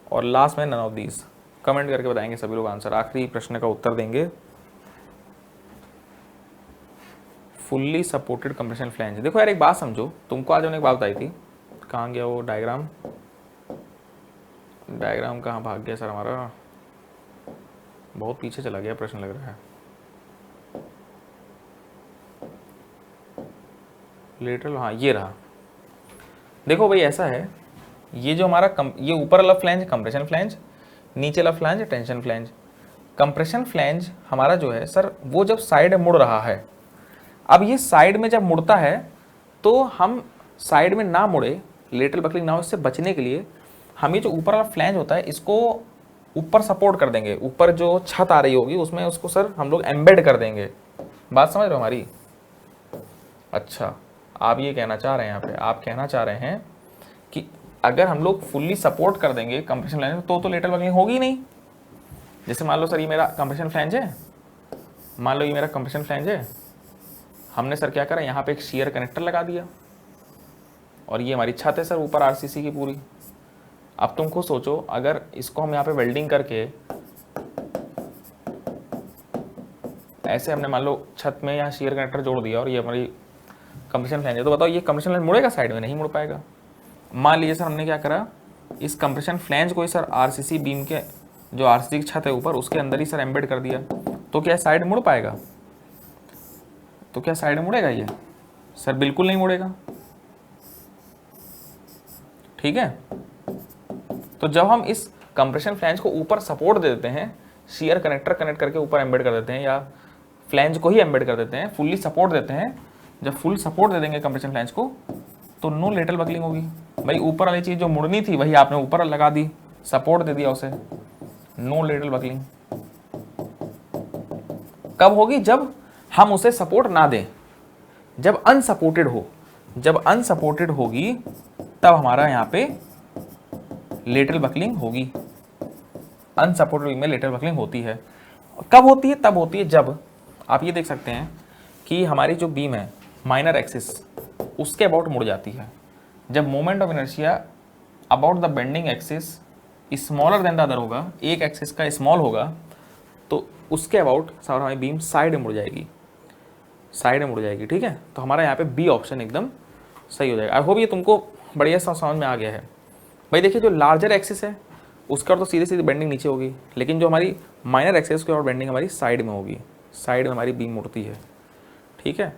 और last में नन ऑफ दीज। कमेंट करके बताएंगे सभी लोग आंसर, आखिरी प्रश्न का उत्तर देंगे। Fully supported compression flange. देखो यार एक बात समझो, तुमको आज एक बात बताई थी, कहाँ गया वो डायग्राम, डायग्राम कहाँ भाग गया सर हमारा, बहुत पीछे चला गया प्रश्न लग रहा है। लेटरल, हाँ ये रहा। देखो भाई ऐसा है, ये जो हमारा ये ऊपर वाला फ्लैंज कंप्रेशन फ्लैंज, नीचे वाला flange tension flange. Compression flange हमारा जो है सर वो जब साइड मुड़ रहा है, अब ये साइड में जब मुड़ता है तो हम साइड में ना मुड़े, लेटरल बकलिंग ना हो, इससे बचने के लिए हम ये जो ऊपर वाला फ्लैंज होता है इसको ऊपर सपोर्ट कर देंगे, ऊपर जो छत आ रही होगी उसमें उसको सर हम लोग एम्बेड कर देंगे। बात समझ रहे हो हमारी? अच्छा, आप ये कहना चाह रहे हैं, यहाँ पे आप कहना चाह रहे हैं कि अगर हम लोग फुल्ली सपोर्ट कर देंगे कंप्रेशन फ्लैंज तो लेटरल बकलिंग होगी नहीं। जैसे मान लो सर ये मेरा कंप्रेशन फ्लैंज है, मान लो ये मेरा कंप्रेशन फ्लैंज है, हमने सर क्या करा, यहाँ पे एक शियर कनेक्टर लगा दिया और ये हमारी छत है सर ऊपर आरसीसी की पूरी। अब तुम खुद सोचो, अगर इसको हम यहाँ पे वेल्डिंग करके ऐसे हमने मान लो छत में यहाँ शियर कनेक्टर जोड़ दिया और ये हमारी कंप्रेशन फ्लैंज है, तो बताओ ये कंप्रेशन फ्लैंज मुड़ेगा साइड में? नहीं मुड़ पाएगा। मान लीजिए सर हमने क्या करा, इस कंप्रेशन फ्लैंज को ही सर आरसीसी बीम के जो आरसीसी की छत है ऊपर उसके अंदर ही सर एम्बेड कर दिया, तो क्या साइड मुड़ पाएगा? तो क्या साइड मुड़ेगा ये? सर बिल्कुल नहीं मुड़ेगा। ठीक है, तो जब हम इस कंप्रेशन फ्लैंज को ऊपर सपोर्ट दे देते हैं, शियर कनेक्टर कनेक्ट करके ऊपर एम्बेड कर देते हैं या फ्लैंज को ही एम्बेड कर देते हैं, फुल्ली सपोर्ट देते हैं, जब फुल सपोर्ट दे देंगे कंप्रेशन फ्लैंज को तो नो लेटरल बकलिंग होगी। भाई ऊपर वाली चीज जो मुड़नी थी वही आपने ऊपर लगा दी, सपोर्ट दे दिया उसे, नो लेटरल बकलिंग। कब होगी? जब हम उसे सपोर्ट ना दें, जब अनसपोर्टेड हो, जब अनसपोर्टेड होगी तब हमारा यहाँ पे लेटरल बकलिंग होगी। अनसपोर्टेड में लेटरल बकलिंग होती है। कब होती है? तब होती है जब आप ये देख सकते हैं कि हमारी जो बीम है माइनर एक्सिस उसके अबाउट मुड़ जाती है। जब moment of inertia about the bending axis smaller than the other होगा, एक एक्सिस का स्मॉल होगा, तो उसके अबाउट सर हमारी बीम साइड में मुड़ जाएगी, साइड में मुड़ जाएगी। ठीक है, तो हमारा यहाँ पे बी ऑप्शन एकदम सही हो जाएगा। आई होप ये तुमको बढ़िया सा समझ में आ गया है। भाई देखिए जो लार्जर एक्सिस है उसका तो सीधे सीधे बेंडिंग नीचे होगी, लेकिन जो हमारी माइनर एक्सिस की और बेंडिंग हमारी साइड में होगी, साइड में हमारी बीम मुड़ती है। ठीक है,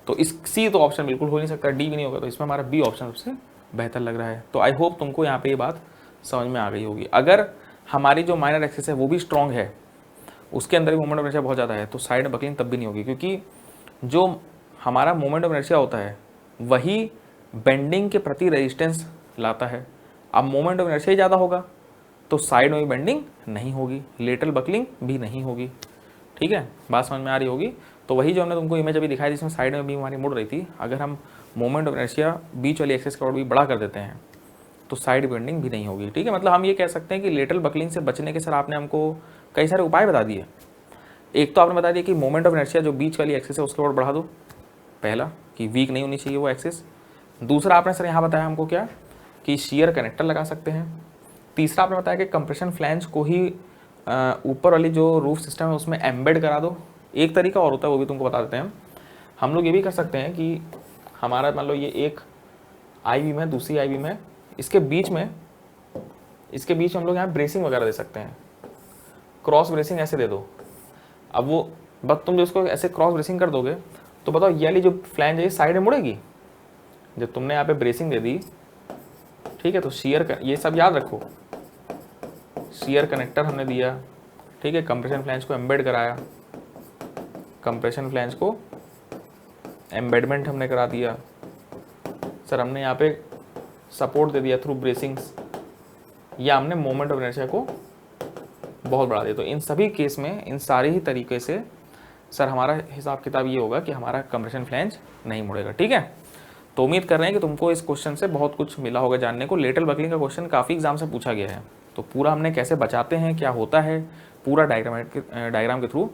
तो इस सी तो ऑप्शन बिल्कुल हो नहीं सकता, डी भी नहीं होगा, तो इसमें हमारा बी ऑप्शन सबसे बेहतर लग रहा है। तो आई होप तुमको यहाँ पे ये बात समझ में आ गई होगी। अगर हमारी जो माइनर एक्सिस है वो भी स्ट्रॉन्ग है, उसके अंदर भी मोमेंट ऑफ इनर्शिया बहुत ज़्यादा है, तो साइड में बकलिंग तब भी नहीं होगी, क्योंकि जो हमारा मोमेंट ऑफ इनर्शिया होता है वही बेंडिंग के प्रति रेजिस्टेंस लाता है। अब मोमेंट ऑफ इनर्शिया ज़्यादा होगा तो साइड में भी बेंडिंग नहीं होगी, लेटरल बकलिंग भी नहीं होगी। ठीक है, बात समझ में आ रही होगी। तो वही जो हमने तुमको इमेज अभी दिखाई जिसमें साइड में बीम हमारी मुड़ रही थी, अगर हम मोमेंट ऑफ इनर्शिया बीच वाली एक्सिस का और भी बड़ा कर देते हैं तो साइड बेंडिंग भी नहीं होगी। ठीक है, मतलब हम ये कह सकते हैं कि लेटरल बकलिंग से बचने के सर आपने हमको कई सारे उपाय बता दिए। एक तो आपने बता दिया कि मोमेंट ऑफ इनर्शिया जो बीच वाली एक्सिस है उसके और बढ़ा दो, पहला कि वीक नहीं होनी चाहिए वो एक्सिस। दूसरा आपने सर यहाँ बताया हमको क्या, कि शियर कनेक्टर लगा सकते हैं। तीसरा आपने बताया कि कंप्रेशन फ्लैंज को ही ऊपर वाली जो रूफ सिस्टम है उसमें एम्बेड करा दो। एक तरीका और होता है वो भी तुमको बता देते हैं हम लोग ये भी कर सकते हैं कि हमारा मान लो ये एक आई बीम है, दूसरी आई बीम है, इसके बीच में हम लोग यहाँ ब्रेसिंग वगैरह दे सकते हैं, क्रॉस ब्रेसिंग ऐसे दे दो। अब वो बस तुम जो इसको ऐसे क्रॉस ब्रेसिंग कर दोगे तो बताओ ये वाली जो फ्लैंज है ये साइड में मुड़ेगी। जब तुमने यहाँ पे ब्रेसिंग दे दी, ठीक है, तो शियर ये सब याद रखो, शियर कनेक्टर हमने दिया, ठीक है, कंप्रेशन फ्लैंज को एम्बेड कराया, कंप्रेशन फ्लैंज को एम्बेडमेंट हमने करा दिया, सर हमने यहाँ पे सपोर्ट दे दिया थ्रू ब्रेसिंग्स, या हमने मोमेंट ऑफ इनर्शिया को बहुत बढ़ा दिया। तो इन सभी केस में इन सारे ही तरीके से सर हमारा हिसाब किताब ये होगा कि हमारा कंप्रेशन फ्लैंज नहीं मुड़ेगा। ठीक है, तो उम्मीद कर रहे हैं कि तुमको इस क्वेश्चन से बहुत कुछ मिला होगा जानने को। लेटरल बकलिंग का क्वेश्चन काफ़ी एग्जाम से पूछा गया है, तो पूरा हमने कैसे बचाते हैं, क्या होता है, पूरा डायग्राम के थ्रू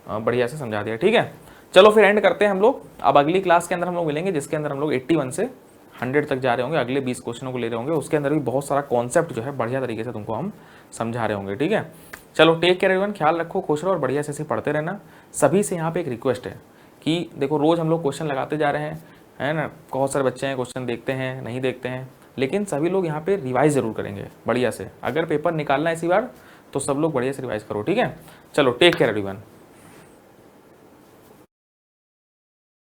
बढ़िया से समझा दिया। ठीक है, चलो फिर एंड करते हैं हम लोग। अब अगली क्लास के अंदर हम लोग मिलेंगे जिसके अंदर हम लोग 81 से 100 तक जा रहे होंगे, अगले 20 क्वेश्चनों को ले रहे होंगे। उसके अंदर भी बहुत सारा कॉन्सेप्ट जो है बढ़िया तरीके से तुमको हम समझा रहे होंगे। ठीक है, चलो टेक केयर एवरीवन, ख्याल रखो, खुश रहो और बढ़िया से पढ़ते रहना। सभी से यहाँ पे एक रिक्वेस्ट है कि कि देखो रोज़ हम लोग क्वेश्चन लगाते जा रहे हैं, है ना। बहुत सारे बच्चे हैं क्वेश्चन देखते हैं, नहीं देखते हैं, लेकिन सभी लोग यहाँ पे रिवाइज ज़रूर करेंगे बढ़िया से। अगर पेपर निकालना है इसी बार तो सब लोग बढ़िया से रिवाइज करो, ठीक है। चलो टेक केयर एवरीवन।